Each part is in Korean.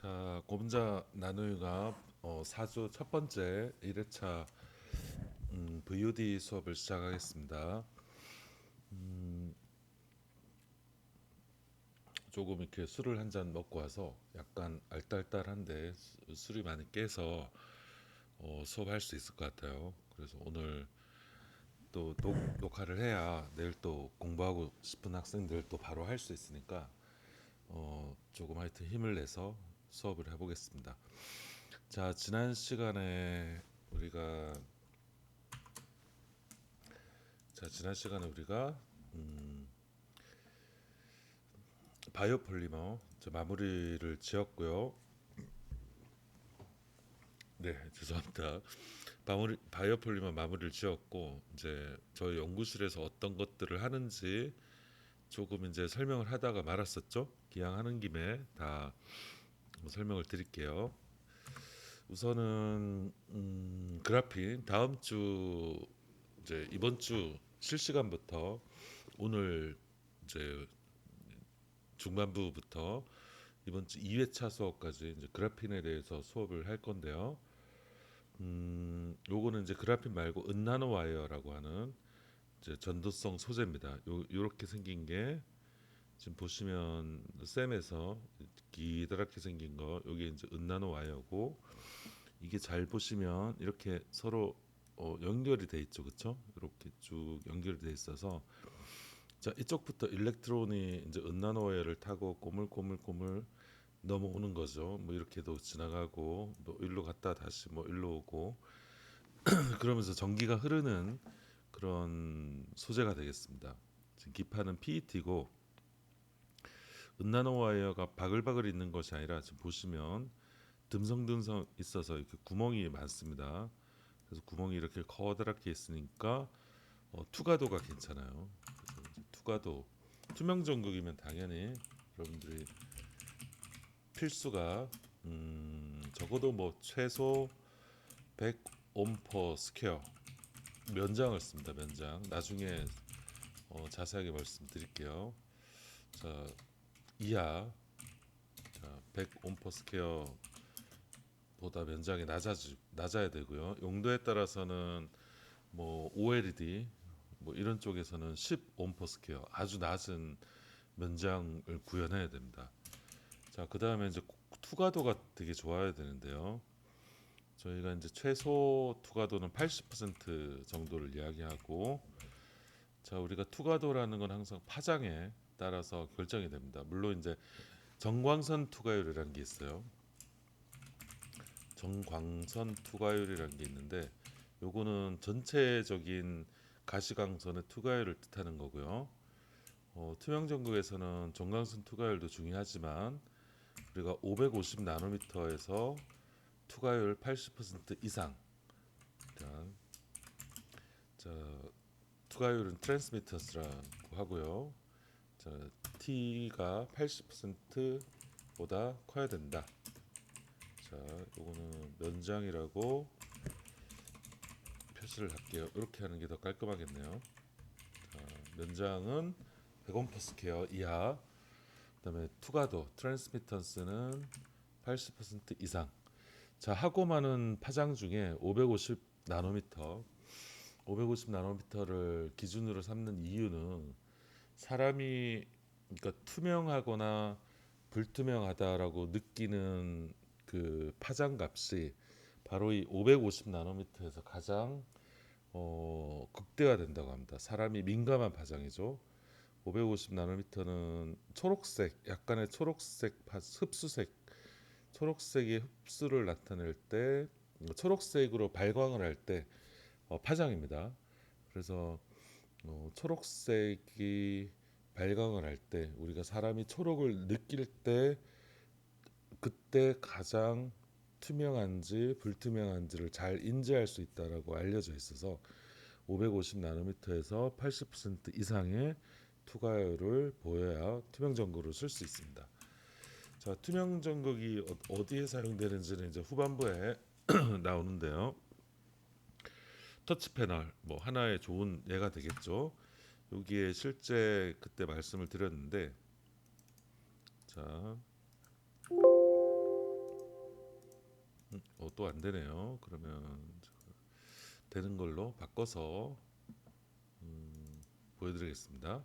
자, 고분자 나누기가 4주 첫 번째 1회차 VOD 수업을 시작하겠습니다. 조금 이렇게 술을 한 잔 먹고 와서 약간 알딸딸한데 술이 많이 깨서 수업할 수 있을 것 같아요. 그래서 오늘 또 녹화를 해야 내일 또 공부하고 싶은 학생들 또 바로 할 수 있으니까 조금 하여튼 힘을 내서 수업을 해보겠습니다. 자, 우리가 지난 시간에 우리가 바이오폴리머 마무리를 지었고요. 네, 죄송합니다. 바이오폴리머 마무리를 지었고 이제 저희 연구실에서 어떤 것들을 하는지 조금 이제 설명을 하다가 말았었죠. 기왕하는 김에 다 설명을 드릴게요. 우선은 그래핀 다음 주 이제 이번 주 실시간부터 오늘 이제 중반부부터 이번 주 2회차 수업까지 이제 그래핀에 대해서 수업을 할 건데요. 요거는 이제 그래핀 말고 은나노 와이어라고 하는 이제 전도성 소재입니다. 요렇게 생긴 게 지금 보시면 쌤에서 기다랗게 생긴 거 요게 이제 은나노 와이어고 이게 잘 보시면 이렇게 서로 연결이 돼 있죠, 그렇죠? 이렇게 쭉 연결이 돼 있어서 자 이쪽부터 일렉트론이 이제 은나노 와이어를 타고 꼬물꼬물꼬물 넘어오는 거죠. 뭐 이렇게도 지나가고 뭐 일로 갔다 다시 뭐 일로 오고 그러면서 전기가 흐르는 그런 소재가 되겠습니다. 지금 기판은 PET고 은나노 와이어가 바글바글 있는 것이 아니라 지금 보시면 듬성듬성 있어서 이렇게 구멍이 많습니다. 그래서 구멍이 이렇게 커다랗게 있으니까 투과도가 괜찮아요. 그래서 이제 투과도 투명 전극이면 당연히 여러분들이 필수가 적어도 뭐 최소 100옴퍼 스퀘어 면장을 씁니다. 면장 나중에 자세하게 말씀드릴게요. 자 이하 100옴퍼 스퀘어보다 면장이 낮아야 되고요. 용도에 따라서는 뭐 OLED 뭐 이런 쪽에서는 10옴퍼 스퀘어 아주 낮은 면장을 구현해야 됩니다. 자, 그다음에 이제 투과도가 되게 좋아야 되는데요. 저희가 이제 최소 투과도는 80% 정도를 이야기하고 자, 우리가 투과도라는 건 항상 파장에 따라서 결정이 됩니다. 물론 이제 정광선 투과율이라는 게 있어요. 정광선 투과율이라는 게 있는데 요거는 전체적인 가시광선의 투과율을 뜻하는 거고요. 투명 전극에서는 정광선 투과율도 중요하지만 우리가 550 나노미터에서 투과율 80% 이상 자, 투과율은 트랜스미터스라고 하고요. 자, T가 80%보다 커야 된다. 자, 요거는 면장이라고 표시를 할게요. 이렇게 하는 게 더 깔끔하겠네요. 자, 면장은 100옴퍼스퀘어 이하. 그다음에 투과도 트랜스미턴스는 80% 이상. 자, 하고 많은 파장 중에 550 나노미터 550 나노미터를 기준으로 삼는 이유는 사람이 그러니까 투명하거나 불투명하다라고 느끼는 그 파장 값이 바로 이 550 나노미터에서 가장 극대화된다고 합니다. 사람이 민감한 파장이죠. 550 나노미터는 초록색, 약간의 초록색 흡수색, 초록색의 흡수를 나타낼 때 초록색으로 발광을 할 때 파장입니다. 그래서 초록색이 발광을 할 때 우리가 사람이 초록을 느낄 때 그때 가장 투명한지 불투명한지를 잘 인지할 수 있다라고 알려져 있어서 550 나노미터에서 80% 이상의 투과율을 보여야 투명 전극으로 쓸 수 있습니다. 자, 투명 전극이 어디에 사용되는지는 이제 후반부에 나오는데요. 터치 패널 뭐 하나의 좋은 예가 되겠죠. 여기에 실제 그때 말씀을 드렸는데 자 또 안 되네요. 그러면 되는 걸로 바꿔서 보여드리겠습니다.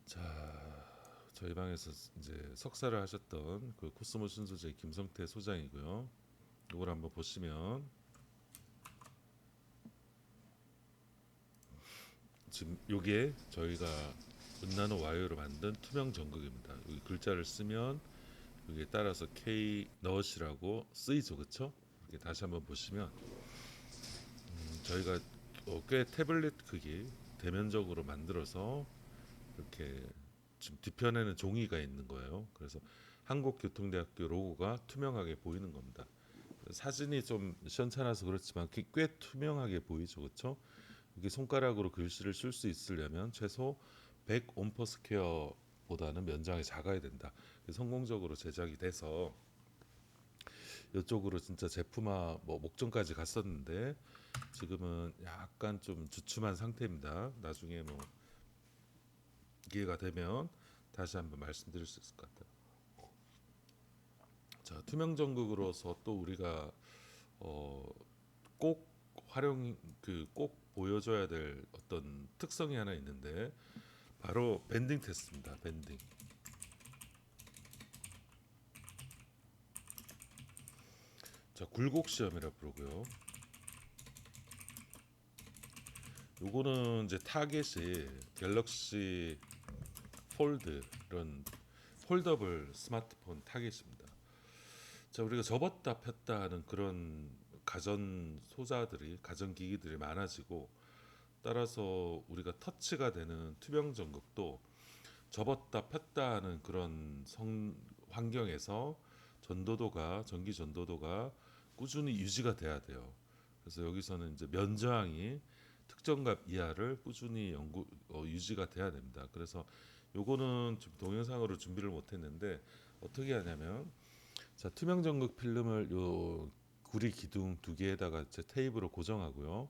자, 저희 방에서 이제 석사를 하셨던 그 코스모 신소재 김성태 소장이고요. 이걸 한번 보시면 지금 요게 저희가 은나노 와이어로 만든 투명 전극입니다. 여기 글자를 쓰면 여기에 따라서 K 넛이라고 쓰이죠, 그렇죠? 이렇게 다시 한번 보시면 저희가 꽤 태블릿 크기 대면적으로 만들어서 이렇게 지금 뒤편에는 종이가 있는 거예요. 그래서 한국교통대학교 로고가 투명하게 보이는 겁니다. 사진이 좀 시원찮아서 그렇지만 꽤 투명하게 보이죠, 그렇죠? 이게 손가락으로 글씨를 쓸 수 있으려면 최소 100 옴퍼스퀘어 보다는 면적이 작아야 된다. 성공적으로 제작이 돼서 이쪽으로 진짜 제품화 뭐 목전까지 갔었는데 지금은 약간 좀 주춤한 상태입니다. 나중에 뭐 기회가 되면 다시 한번 말씀드릴 수 있을 것 같아요. 자, 투명 전극으로서 또 우리가 꼭 활용 꼭 보여줘야 될 어떤 특성이 하나 있는데 바로 밴딩 테스트입니다. 밴딩. 자, 굴곡 시험이라 부르고요. 요거는 이제 타겟이 갤럭시 폴드 이런 폴더블 스마트폰 타겟입니다. 자, 우리가 접었다 폈다 하는 그런 가전 소자들이 가전 기기들이 많아지고 따라서 우리가 터치가 되는 투명 전극도 접었다 폈다 하는 그런 환경에서 전도도가 전기 전도도가 꾸준히 유지가 돼야 돼요. 그래서 여기서는 이제 면저항이 특정 값 이하를 꾸준히 유지가 돼야 됩니다. 그래서 요거는 좀 동영상으로 준비를 못했는데 어떻게 하냐면 자, 투명 전극 필름을 요 구리 기둥 두 개에다가 제 테이프로 고정하고요.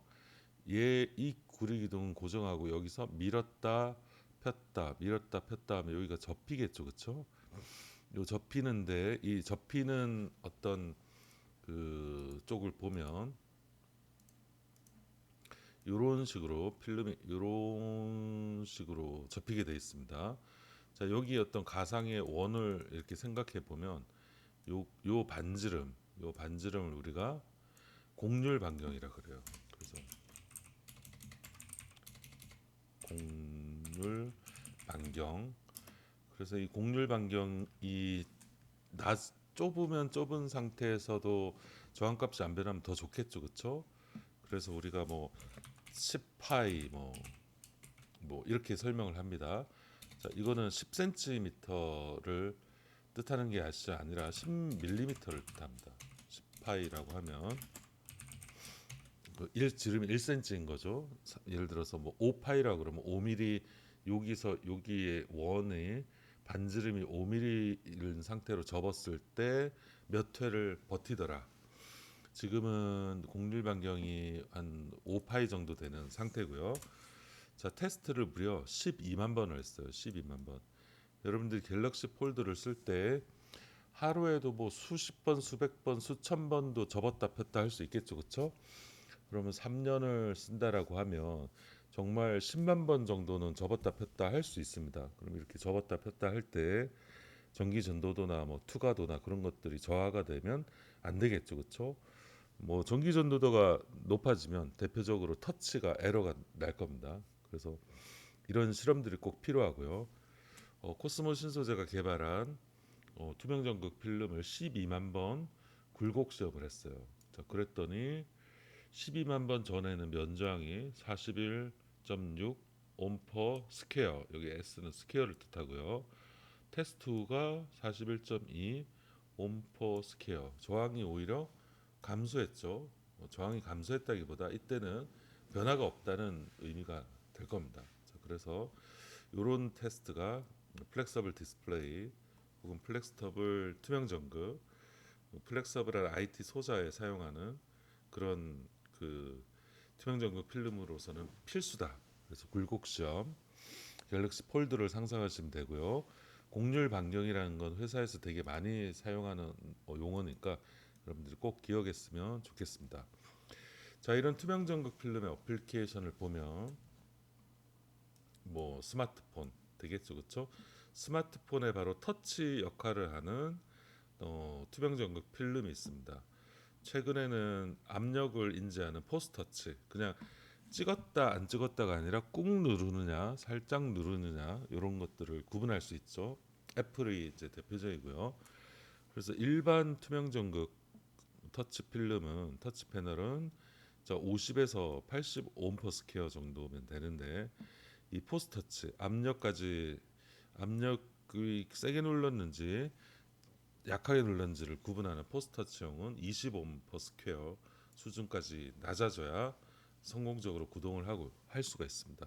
이 구리 기둥 고정하고 여기서 밀었다 폈다 하면 여기가 접히겠죠, 그렇죠? 요 접히는데 이 접히는 어떤 그 쪽을 보면 이런 식으로 필름이 이런 식으로 접히게 되어 있습니다. 자, 여기 어떤 가상의 원을 이렇게 생각해 보면 요 반지름을 우리가 곡률 반경이라 그래요. 그래서 곡률 반경. 그래서 이 곡률 반경이 낮 좁으면 좁은 상태에서도 저항값이 안 변하면 더 좋겠죠, 그렇죠? 그래서 우리가 뭐 10파이 뭐 이렇게 설명을 합니다. 자, 이거는 10cm를 뜻하는 게 아니라 10mm를 뜻합니다. 10파이라고 하면 그 지름이 1cm인 거죠. 예를 들어서 뭐 5파이라고 그러면 5mm 여기서 여기에 원의 반지름이 5mm인 상태로 접었을 때 몇 회를 버티더라. 지금은 곡률 반경이 한 5파이 정도 되는 상태고요. 자, 테스트를 무려 12만 번을 했어요. 12만 번. 여러분들이 갤럭시 폴드를 쓸 때 하루에도 뭐 수십 번, 수백 번, 수천 번도 접었다 폈다 할 수 있겠죠, 그렇죠? 그러면 3년을 쓴다라고 하면 정말 10만 번 정도는 접었다 폈다 할 수 있습니다. 그럼 이렇게 접었다 폈다 할 때 전기 전도도나 뭐 투과도나 그런 것들이 저하가 되면 안 되겠죠, 그렇죠? 뭐 전기 전도도가 높아지면 대표적으로 터치가 에러가 날 겁니다. 그래서 이런 실험들이 꼭 필요하고요. 코스모 신소재가 개발한 투명 전극 필름을 12만 번 굴곡 시험을 했어요. 자, 그랬더니 12만 번 전에는 면적이 41.6 옴퍼 스퀘어, 여기 S는 스퀘어를 뜻하고요. 테스트 후가 41.2 옴퍼 스퀘어, 저항이 오히려 감소했죠. 저항이 감소했다기보다 이때는 변화가 없다는 의미가 될 겁니다. 자, 그래서 이런 테스트가 플렉서블 디스플레이 혹은 플렉스터블 투명 전극, 플렉서블한 IT 소자에 사용하는 그런 그 투명 전극 필름으로서는 필수다. 그래서 굴곡 시험 갤럭시 폴드를 상상하시면 되고요. 곡률 반경이라는 건 회사에서 되게 많이 사용하는 용어니까 여러분들이 꼭 기억했으면 좋겠습니다. 자, 이런 투명 전극 필름의 어플리케이션을 보면 뭐 스마트폰 되겠죠, 그렇죠? 스마트폰에 바로 터치 역할을 하는 투명 전극 필름이 있습니다. 최근에는 압력을 인지하는 포스터치, 그냥 찍었다 안 찍었다가 아니라 꾹 누르느냐 살짝 누르느냐 이런 것들을 구분할 수 있죠. 애플이 이제 대표적이고요. 그래서 일반 투명 전극 터치 필름은 터치 패널은 50에서 80 옴퍼 스퀘어 정도면 되는데 이 포스터치 압력이 세게 눌렀는지 약하게 눌렀는지를 구분하는 포스터치형은 20 옴퍼 스퀘어 수준까지 낮아져야 성공적으로 구동을 하고 할 수가 있습니다.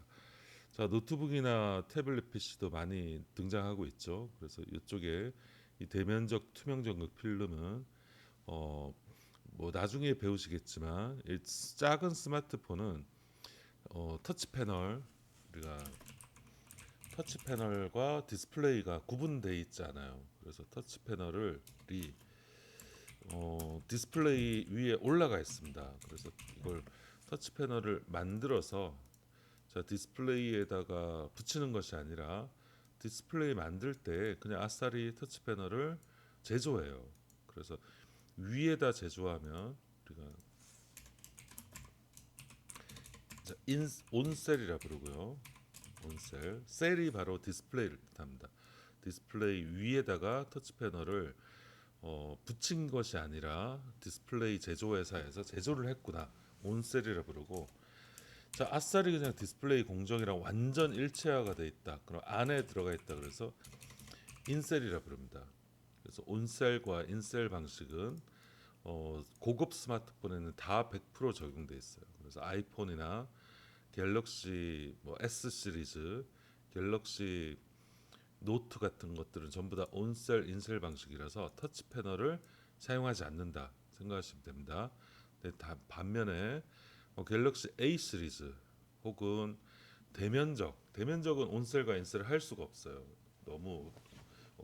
자, 노트북이나 태블릿 PC도 많이 등장하고 있죠. 그래서 이쪽에 이 대면적 투명 전극 필름은 뭐 나중에 배우시겠지만 이 작은 스마트폰은 터치 패널 우리가 터치 패널과 디스플레이가 구분되어 있지 않아요. 그래서 터치 패널이 디스플레이 위에 올라가 있습니다. 그래서 이걸 터치 패널을 만들어서 자, 디스플레이에다가 붙이는 것이 아니라 디스플레이 만들 때 그냥 아싸리 터치 패널을 제조해요. 그래서 위에다 제조하면 우리가 온셀이라 부르고요. 온셀, 셀이 바로 디스플레이를 뜻합니다. 디스플레이 위에다가 터치 패널을 붙인 것이 아니라 디스플레이 제조회사에서 제조를 했구나. 온셀이라 부르고 자, 아싸리 그냥 디스플레이 공정이랑 완전 일체화가 돼 있다. 그럼 안에 들어가 있다. 그래서 인셀이라 부릅니다. 그래서 온셀과 인셀 방식은 고급 스마트폰에는 다 100% 적용돼 있어요. 그래서 아이폰이나 갤럭시 뭐 S 시리즈, 갤럭시 노트 같은 것들은 전부 다 온셀, 인셀 방식이라서 터치 패널을 사용하지 않는다 생각하시면 됩니다. 근데 반면에 갤럭시 A 시리즈 혹은 대면적은 온셀과 인셀을 할 수가 없어요. 너무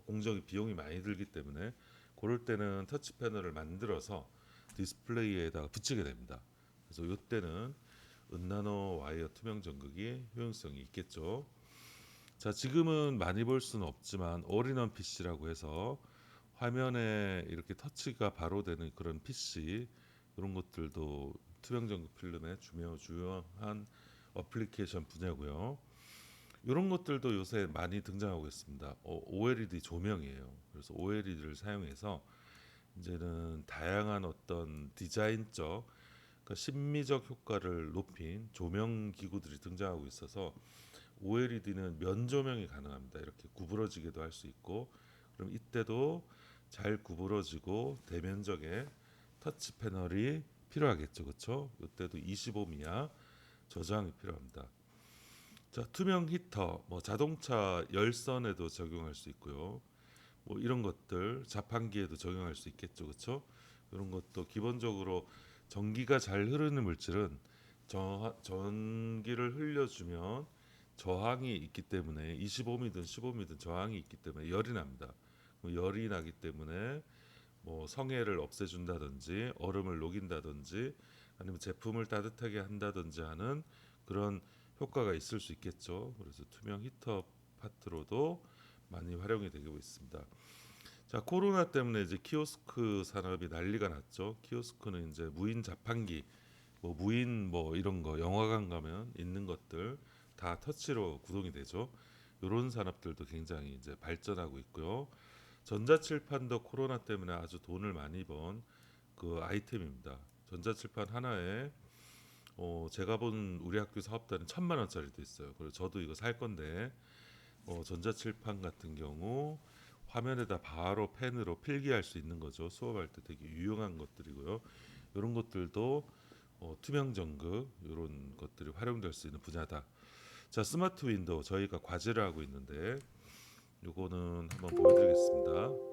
공정이 비용이 많이 들기 때문에 그럴 때는 터치 패널을 만들어서 디스플레이에다가 붙이게 됩니다. 그래서 이때는 은나노 와이어 투명 전극이 효용성이 있겠죠. 자, 지금은 많이 볼 수는 없지만 올인원 PC라고 해서 화면에 이렇게 터치가 바로 되는 그런 PC 그런 것들도 투명 전극 필름의 주요한 어플리케이션 분야고요. 이런 것들도 요새 많이 등장하고 있습니다. OLED 조명이에요. 그래서 OLED를 사용해서 이제는 다양한 어떤 디자인적, 그러니까 심미적 효과를 높인 조명 기구들이 등장하고 있어서 OLED는 면 조명이 가능합니다. 이렇게 구부러지게도 할 수 있고, 그럼 이때도 잘 구부러지고 대면적의 터치 패널이 필요하겠죠, 그렇죠? 이때도 25 이하 저장이 필요합니다. 자, 투명 히터, 뭐 자동차 열선에도 적용할 수 있고요. 뭐 이런 것들 자판기에도 적용할 수 있겠죠, 그렇죠? 이런 것도 기본적으로 전기가 잘 흐르는 물질은 전기를 흘려주면 저항이 있기 때문에 25미든 15미든 저항이 있기 때문에 열이 납니다. 열이 나기 때문에 뭐 성해를 없애준다든지 얼음을 녹인다든지 아니면 제품을 따뜻하게 한다든지 하는 그런 효과가 있을 수 있겠죠. 그래서 투명 히터 파트로도 많이 활용이 되고 있습니다. 자, 코로나 때문에 이제 키오스크 산업이 난리가 났죠. 키오스크는 이제 무인 자판기, 뭐 무인 뭐 이런 거 영화관 가면 있는 것들 다 터치로 구동이 되죠. 이런 산업들도 굉장히 이제 발전하고 있고요. 전자칠판도 코로나 때문에 아주 돈을 많이 번 그 아이템입니다. 전자칠판 하나에 제가 본 우리 학교 사업단은 1,000만 원짜리도 있어요. 그래서 저도 이거 살 건데 전자칠판 같은 경우 화면에다 바로 펜으로 필기할 수 있는 거죠. 수업할 때 되게 유용한 것들이고요. 이런 것들도 투명 전극 이런 것들이 활용될 수 있는 분야다. 자, 스마트 윈도우 저희가 과제를 하고 있는데 요거는 한번 보여드리겠습니다.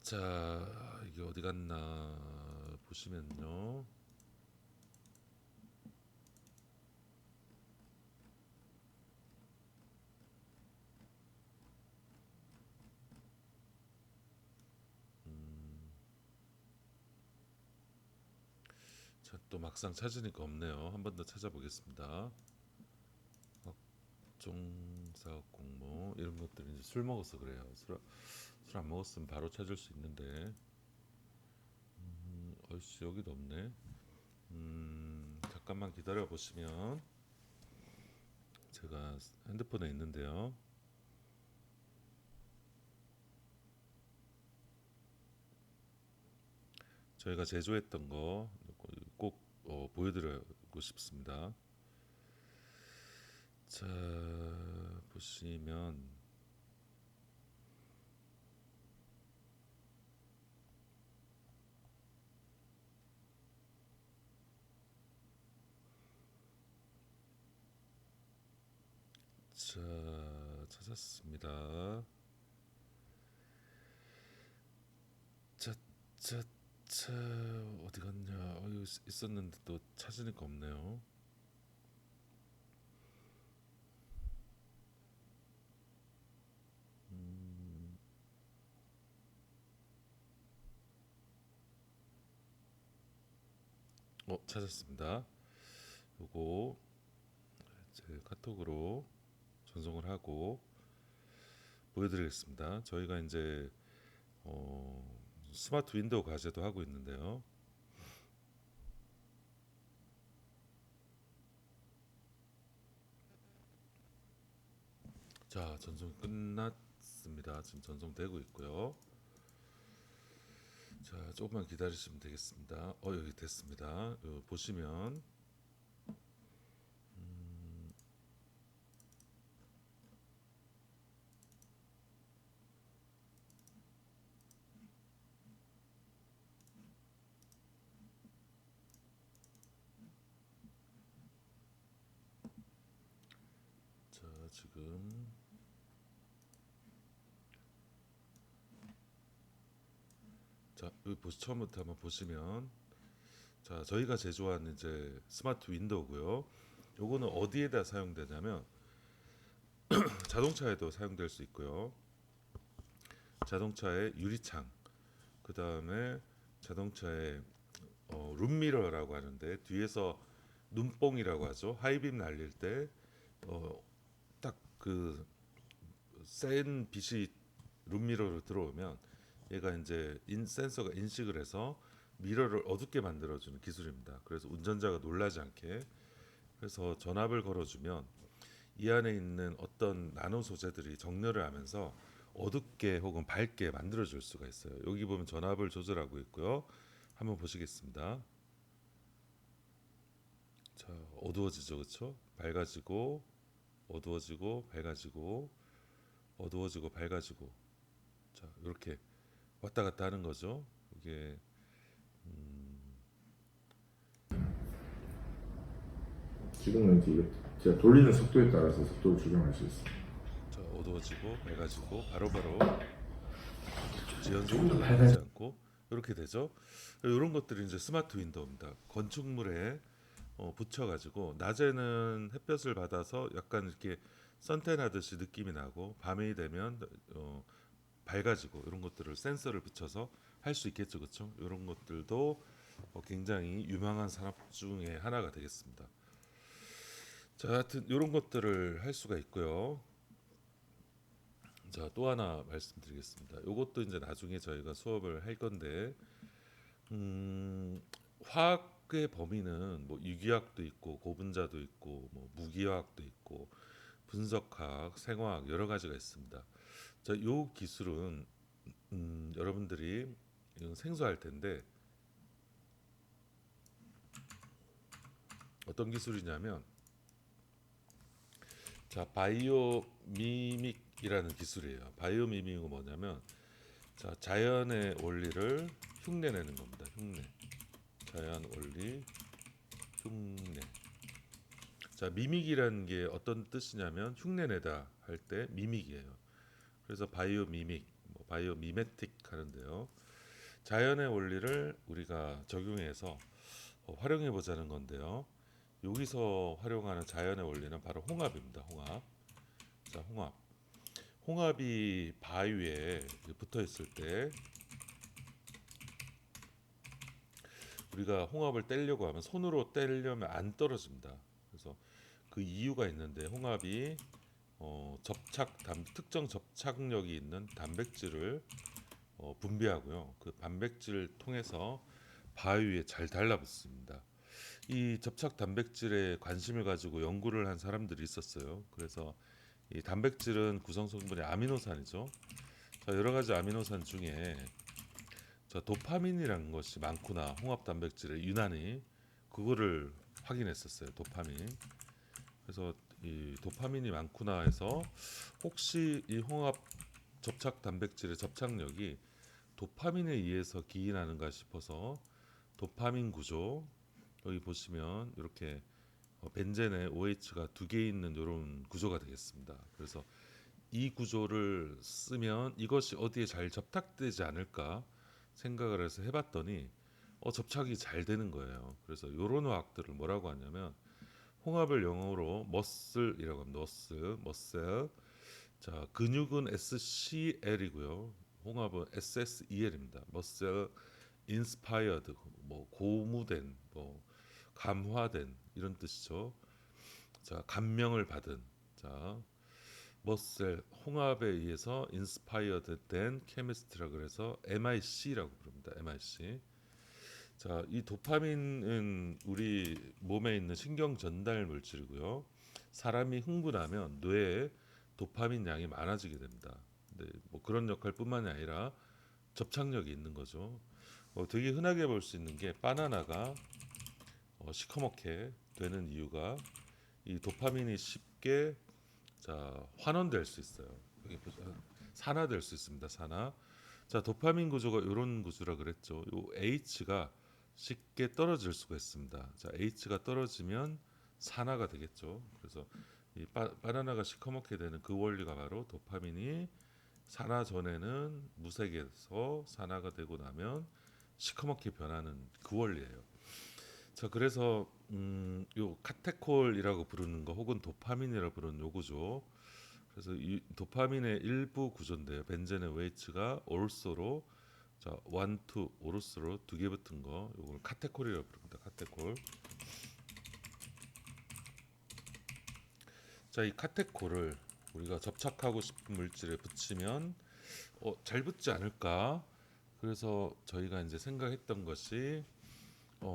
자, 이게 어디 갔나 보시면요. 또 막상 찾으니까 없네요. 한 번 더 찾아보겠습니다. 종사업 공모 이런 것들이 이제 술 먹어서 그래요. 술 안 먹었으면 바로 찾을 수 있는데 어이씨 여기도 없네. 잠깐만 기다려 보시면 제가 핸드폰에 있는데요. 저희가 제조했던 거 꼭 보여드리고 싶습니다. 자 보시면 자 찾았습니다. 자 어디 갔냐? 있었는데 또 찾으니까 없네요. 찾았습니다. 요거 제 카톡으로 전송을 하고 보여드리겠습니다. 저희가 이제 스마트 윈도우 과제도 하고 있는데요. 자 전송 끝났습니다. 지금 전송되고 있고요. 자 조금만 기다리시면 되겠습니다. 여기 됐습니다. 보시면 자 지금 자 여기 처음부터 한번 보시면 자 저희가 제조한 이제 스마트 윈도우고요. 요거는 어디에다 사용되냐면 자동차에도 사용될 수 있고요. 자동차의 유리창, 그 다음에 자동차의 룸미러라고 하는데 뒤에서 눈뽕이라고 하죠. 하이빔 날릴 때 딱 그 센 빛이 룸미러로 들어오면 얘가 이제 센서가 인식을 해서 미러를 어둡게 만들어주는 기술입니다. 그래서 운전자가 놀라지 않게 그래서 전압을 걸어주면 이 안에 있는 어떤 나노 소재들이 정렬을 하면서 어둡게 혹은 밝게 만들어줄 수가 있어요. 여기 보면 전압을 조절하고 있고요. 한번 보시겠습니다. 자 어두워지죠, 그렇죠? 밝아지고 어두워지고 밝아지고 어두워지고 밝아지고 자 이렇게 왔다 갔다 하는 거죠. 이게 지금은 이제 제가 돌리는 속도에 따라서 속도를 조정할 수 있어요. 자 어두워지고 밝아지고 바로바로 지연 조금 더 속도가 느리지 않고 이렇게 되죠. 이런 것들이 이제 스마트 윈도우입니다. 건축물에 붙여가지고 낮에는 햇볕을 받아서 약간 이렇게 선탠하듯이 느낌이 나고 밤이 되면 밝아지고 이런 것들을 센서를 붙여서 할 수 있겠죠, 그렇죠? 이런 것들도 굉장히 유망한 산업 중에 하나가 되겠습니다. 자, 하여튼 이런 것들을 할 수가 있고요. 자, 또 하나 말씀드리겠습니다. 이것도 이제 나중에 저희가 수업을 할 건데, 화학의 범위는 뭐 유기화학도 있고 고분자도 있고 뭐 무기화학도 있고 분석화학, 생화학 여러 가지가 있습니다. 자, 요 기술은 여러분들이 생소할 텐데 어떤 기술이냐면 자 바이오 미믹이라는 기술이에요. 바이오 미믹은 뭐냐면 자 자연의 원리를 흉내내는 겁니다. 흉내. 자연 원리 흉내. 자 미믹이라는 게 어떤 뜻이냐면 흉내내다 할 때 미믹이에요. 그래서 바이오 미믹, 뭐 바이오 미메틱 하는데요. 자연의 원리를 우리가 적용해서 활용해 보자는 건데요. 여기서 활용하는 자연의 원리는 바로 홍합입니다. 홍합. 자, 홍합. 홍합이 바위에 붙어 있을 때 우리가 홍합을 떼려고 하면 손으로 떼려면 안 떨어집니다. 그래서 그 이유가 있는데 홍합이 특정 접착력이 있는 단백질을 분비하고요. 그 단백질을 통해서 바위에 잘 달라붙습니다. 이 접착 단백질에 관심을 가지고 연구를 한 사람들이 있었어요. 그래서 이 단백질은 구성 성분이 아미노산이죠. 자, 여러 가지 아미노산 중에 도파민이라는 것이 많구나. 홍합 단백질에 유난히 그거를 확인했었어요. 도파민. 그래서 이 도파민이 많구나 해서 혹시 이 홍합 접착 단백질의 접착력이 도파민에 의해서 기인하는가 싶어서 도파민 구조 여기 보시면 이렇게 벤젠에 OH가 두 개 있는 이런 구조가 되겠습니다. 그래서 이 구조를 쓰면 이것이 어디에 잘 접착되지 않을까 생각을 해서 해봤더니 접착이 잘 되는 거예요. 그래서 이런 화학들을 뭐라고 하냐면 홍합을 영어로 머슬이라고 합니다. 머슬. 자, 근육은 SCL이고요. 홍합은 SSEL입니다. 머슬 인스파이어드, 뭐 고무된, 뭐 감화된 이런 뜻이죠. 자, 감명을 받은. 자, 머셀 홍합에 의해서 인스파이어드 된 케미스트라 그래서 MIC라고 부릅니다. MIC. 자, 이 도파민은 우리 몸에 있는 신경 전달 물질이고요. 사람이 흥분하면 뇌에 도파민 양이 많아지게 됩니다. 근데 뭐 그런 역할뿐만이 아니라 접착력이 있는 거죠. 되게 흔하게 볼 수 있는 게 바나나가 시커멓게 되는 이유가 이 도파민이 쉽게 환원될 수 있어요. 여기 산화될 수 있습니다. 산화. 자, 도파민 구조가 이런 구조라 그랬죠. 요 H가 쉽게 떨어질 수가 있습니다. 자, H가 떨어지면 산화가 되겠죠. 그래서 이 바나나가 시커멓게 되는 그 원리가 바로 도파민이 산화 전에는 무색에서 산화가 되고 나면 시커멓게 변하는 그 원리예요. 자, 그래서 요 카테콜이라고 부르는 거 혹은 도파민이라고 부르는 요 구조. 그래서 이 도파민의 일부 구조인데요. 벤젠의 OH가 올소로 자, 1, 2 오로스로 두 개 붙은 거 요걸 카테콜이라고 부릅니다. 카테콜. 자, 이 카테콜을 우리가 접착하고 싶은 물질에 붙이면 잘 붙지 않을까? 그래서 저희가 이제 생각했던 것이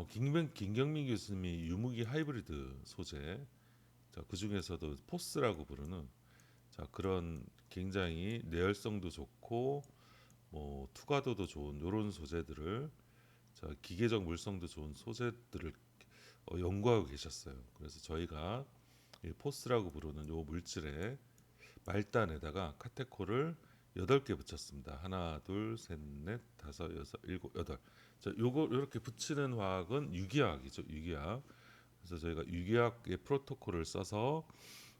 김경민 교수님이 유무기 하이브리드 소재, 자, 그 중에서도 포스라고 부르는 자, 그런 굉장히 내열성도 좋고 뭐 투과도도 좋은 이런 소재들을 자, 기계적 물성도 좋은 소재들을 연구하고 계셨어요. 그래서 저희가 이 포스라고 부르는 요 물질에 말단에다가 카테콜을 8개 붙였습니다. 하나, 둘, 셋, 넷, 다섯, 여섯, 일곱, 여덟. 자, 요거 이렇게 붙이는 화학은 유기화학이죠. 유기화학. 그래서 저희가 유기화학의 프로토콜을 써서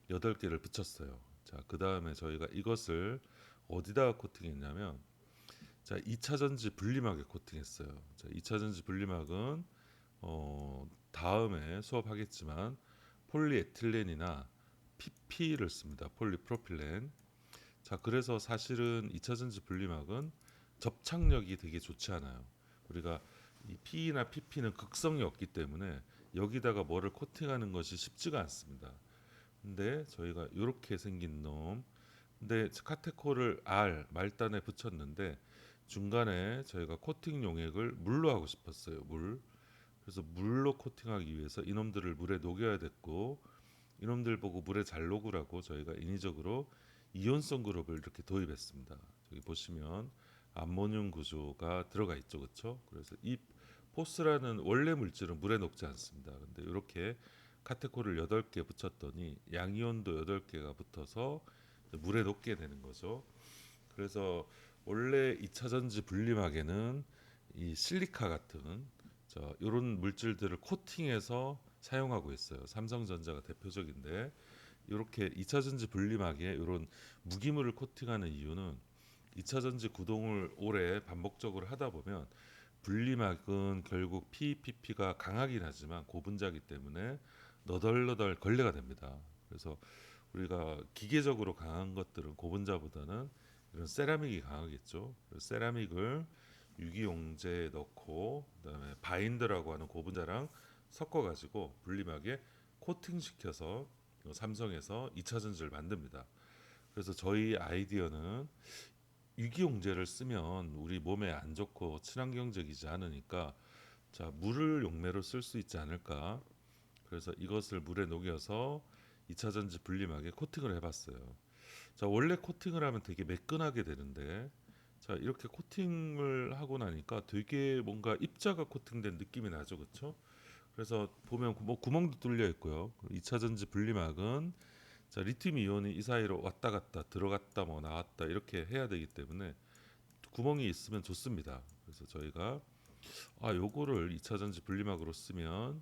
8개를 붙였어요. 자, 그다음에 저희가 이것을 어디다가 코팅했냐면 자, 2차 전지 분리막에 코팅했어요. 자, 2차 전지 분리막은 다음에 수업하겠지만 폴리에틸렌이나 PP를 씁니다. 폴리프로필렌. 자, 그래서 사실은 2차 전지 분리막은 접착력이 되게 좋지 않아요. 우리가 이 P나 PP는 극성이 없기 때문에 여기다가 뭐를 코팅하는 것이 쉽지가 않습니다. 근데 저희가 이렇게 생긴 놈, 근데 카테콜을 R 말단에 붙였는데 중간에 저희가 코팅 용액을 물로 하고 싶었어요. 물. 그래서 물로 코팅하기 위해서 이놈들을 물에 녹여야 됐고 이놈들 보고 물에 잘 녹으라고 저희가 인위적으로 이온성 그룹을 이렇게 도입했습니다. 여기 보시면 암모늄 구조가 들어가 있죠, 그렇죠? 그래서 이 포스라는 원래 물질은 물에 녹지 않습니다. 근데 이렇게 카테콜을 8개 붙였더니 양이온도 8개가 붙어서 물에 녹게 되는 거죠. 그래서 원래 2차 전지 분리막에는 이 실리카 같은 이런 물질들을 코팅해서 사용하고 있어요. 삼성전자가 대표적인데 이렇게 2차 전지 분리막에 이런 무기물을 코팅하는 이유는 2차 전지 구동을 오래 반복적으로 하다 보면 분리막은 결국 PPP가 강하긴 하지만 고분자기 때문에 너덜너덜 걸레가 됩니다. 그래서 우리가 기계적으로 강한 것들은 고분자보다는 이런 세라믹이 강하겠죠. 세라믹을 유기용제에 넣고 그다음에 바인더라고 하는 고분자랑 섞어가지고 분리막에 코팅시켜서 삼성에서 2차 전지를 만듭니다. 그래서 저희 아이디어는 유기용제를 쓰면 우리 몸에 안 좋고 친환경적이지 않으니까 자 물을 용매로 쓸 수 있지 않을까. 그래서 이것을 물에 녹여서 2차 전지 분리막에 코팅을 해봤어요. 자 원래 코팅을 하면 되게 매끈하게 되는데 자 이렇게 코팅을 하고 나니까 되게 뭔가 입자가 코팅된 느낌이 나죠, 그렇죠? 그래서 보면 뭐 구멍도 뚫려 있고요. 2차 전지 분리막은 자 리튬 이온이 이 사이로 왔다 갔다 들어갔다 뭐 나왔다 이렇게 해야 되기 때문에 구멍이 있으면 좋습니다. 그래서 저희가 요거를 2차 전지 분리막으로 쓰면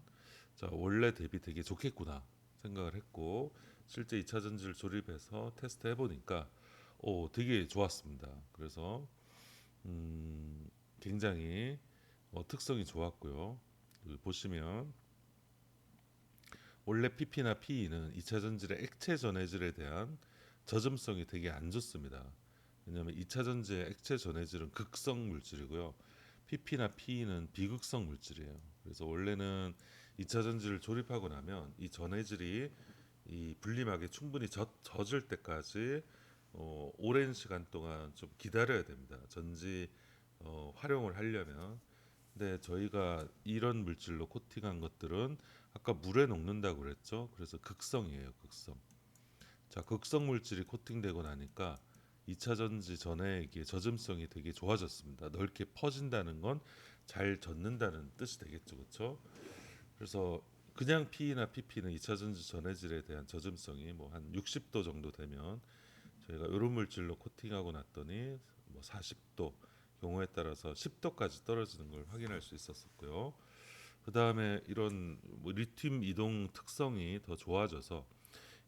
자 원래 대비 되게 좋겠구나 생각을 했고 실제 2차 전지를 조립해서 테스트 해보니까 되게 좋았습니다. 그래서 굉장히 특성이 좋았고요. 보시면 원래 PP나 PE는 2차 전지의 액체 전해질에 대한 젖음성이 되게 안 좋습니다. 왜냐하면 2차 전지의 액체 전해질은 극성 물질이고요. PP나 PE는 비극성 물질이에요. 그래서 원래는 2차 전지를 조립하고 나면 이 전해질이 이 분리막에 충분히 젖을 때까지 오랜 시간 동안 좀 기다려야 됩니다. 전지 활용을 하려면. 근데 저희가 이런 물질로 코팅한 것들은 아까 물에 녹는다고 그랬죠. 그래서 극성이에요, 극성. 자, 극성 물질이 코팅되고 나니까 2차 전지 전해액의 젖음성이 되게 좋아졌습니다. 넓게 퍼진다는 건 잘 젖는다는 뜻이 되겠죠, 그렇죠? 그래서 그냥 PE나 PP는 2차 전지 전해질에 대한 젖음성이 뭐 한 60도 정도 되면 저희가 이런 물질로 코팅하고 났더니 뭐 40도 경우에 따라서 10도까지 떨어지는 걸 확인할 수 있었었고요. 그 다음에 이런 뭐 리튬 이동 특성이 더 좋아져서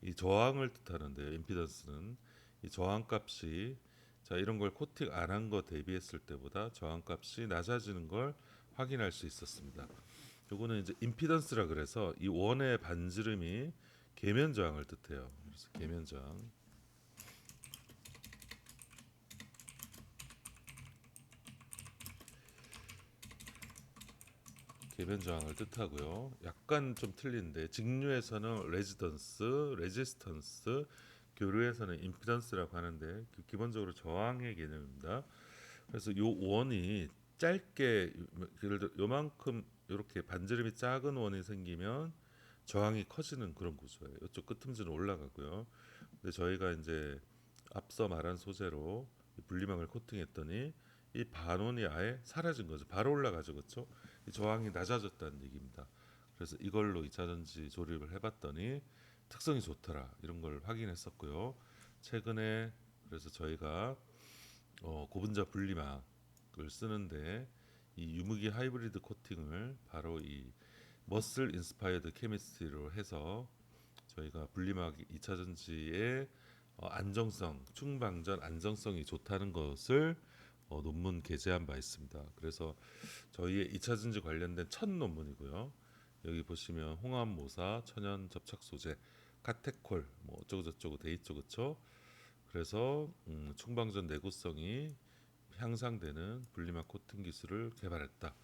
이 저항을 뜻하는데요. 임피던스는 이 저항값이 자 이런 걸 코팅 안 한 거 대비했을 때보다 저항값이 낮아지는 걸 확인할 수 있었습니다. 요거는 이제 임피던스라 그래서 이 원의 반지름이 계면 저항을 뜻해요. 그래서 계면 저항. 계면 저항을 뜻하고요. 약간 좀 틀린데 직류에서는 레지던스, 레지스턴스, 교류에서는 임피던스라고 하는데 기본적으로 저항의 개념입니다. 그래서 요 원이 짧게 예를 들어 요만큼 이렇게 반지름이 작은 원이 생기면 저항이 커지는 그런 구조예요. 이쪽 끄트머지는 올라가고요. 근데 저희가 이제 앞서 말한 소재로 분리막을 코팅했더니 이 반원이 아예 사라진 거죠. 바로 올라가죠, 그렇죠? 이 저항이 낮아졌다는 얘기입니다. 그래서 이걸로 2차 전지 조립을 해봤더니 특성이 좋더라 이런 걸 확인했었고요. 최근에 그래서 저희가 고분자 분리막을 쓰는데 이 유무기 하이브리드 코팅을 바로 이 머슬 인스파이어드 케미스트리로 해서 저희가 분리막 2차 전지의 안정성, 충방전 안정성이 좋다는 것을 논문 게재한 바 있습니다. 그래서 저희의 2차 전지 관련된 첫 논문이고요. 여기 보시면 홍합모사, 천연 접착 소재, 카테콜, 뭐 어쩌고 저쩌고 돼 있죠, 그렇죠? 그래서 충방전 내구성이 향상되는 분리막 코팅 기술을 개발했다.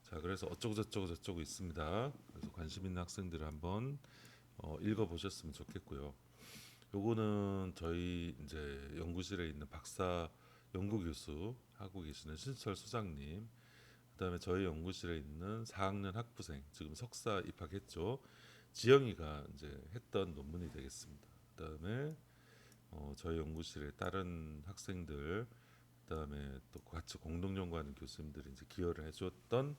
자, 그래서 어쩌고 저쩌고 저쩌고 있습니다. 그래서 관심 있는 학생들 한번 읽어 보셨으면 좋겠고요. 요거는 저희 이제 연구실에 있는 박사 연구 교수 하고 계시는 신철 소장님, 그다음에 저희 연구실에 있는 4학년 학부생 지금 석사 입학했죠. 지영이가 이제 했던 논문이 되겠습니다. 그다음에 저희 연구실에 다른 학생들, 그다음에 또 같이 공동 연구하는 교수님들이 이제 기여를 해줬던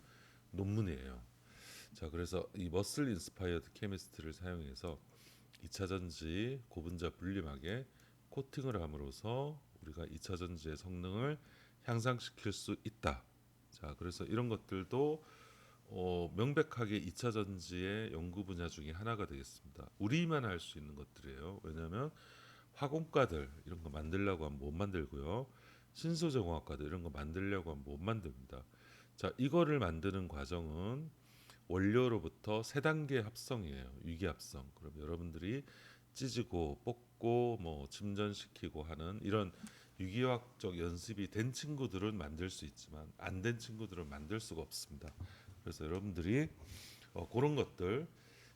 논문이에요. 자, 그래서 이 머슬 인스파이어드 케미스트를 사용해서 2차 전지 고분자 분리막에 코팅을 함으로써 우리가 2차 전지의 성능을 향상시킬 수 있다. 자, 그래서 이런 것들도 명백하게 2차 전지의 연구 분야 중에 하나가 되겠습니다. 우리만 할 수 있는 것들이에요. 왜냐하면 화공과들 이런 거 만들려고 하면 못 만들고요. 신소재공학과들 이런 거 만들려고 하면 못 만듭니다. 자, 이거를 만드는 과정은 원료로부터 세 단계 합성이에요. 유기 합성. 그럼 여러분들이 찢고 뽑고 뭐 침전시키고 하는 이런 유기화학적 연습이 된 친구들은 만들 수 있지만 안 된 친구들은 만들 수가 없습니다. 그래서 여러분들이 그런 것들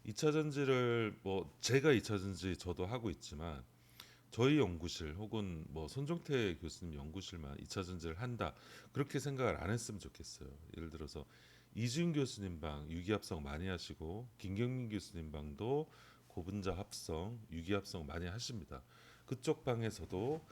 2차 전지를 뭐 제가 2차 전지 저도 하고 있지만 저희 연구실 혹은 뭐 손종태 교수님 연구실만 2차 전지를 한다 그렇게 생각을 안 했으면 좋겠어요. 예를 들어서 이준 교수님 방 유기합성 많이 하시고 김경민 교수님 방도 고분자 합성 유기합성 많이 하십니다. 그쪽 방에서도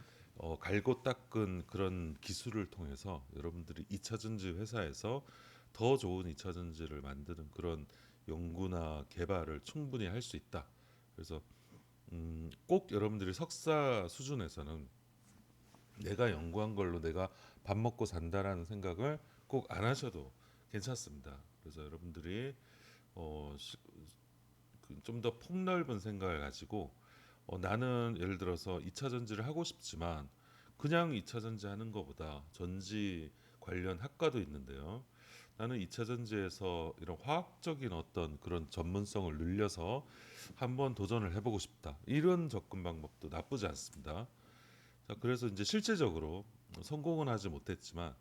갈고 닦은 그런 기술을 통해서 여러분들이 2차 전지 회사에서 더 좋은 2차 전지를 만드는 그런 연구나 개발을 충분히 할 수 있다. 그래서 꼭 여러분들이 석사 수준에서는 내가 연구한 걸로 내가 밥 먹고 산다라는 생각을 꼭 안 하셔도 괜찮습니다. 그래서 여러분들이 좀 더 폭넓은 생각을 가지고 나는 예를 들어서 2차 전지를 하고 싶지만 그냥 2차 전지 하는 것보다 전지 관련 학과도 있는데요. 나는 2차 전지에서 이런 화학적인 어떤 그런 전문성을 늘려서 한번 도전을 해보고 싶다. 이런 접근 방법도 나쁘지 않습니다. 자, 그래서 이제 실제적으로 성공은 하지 못했지만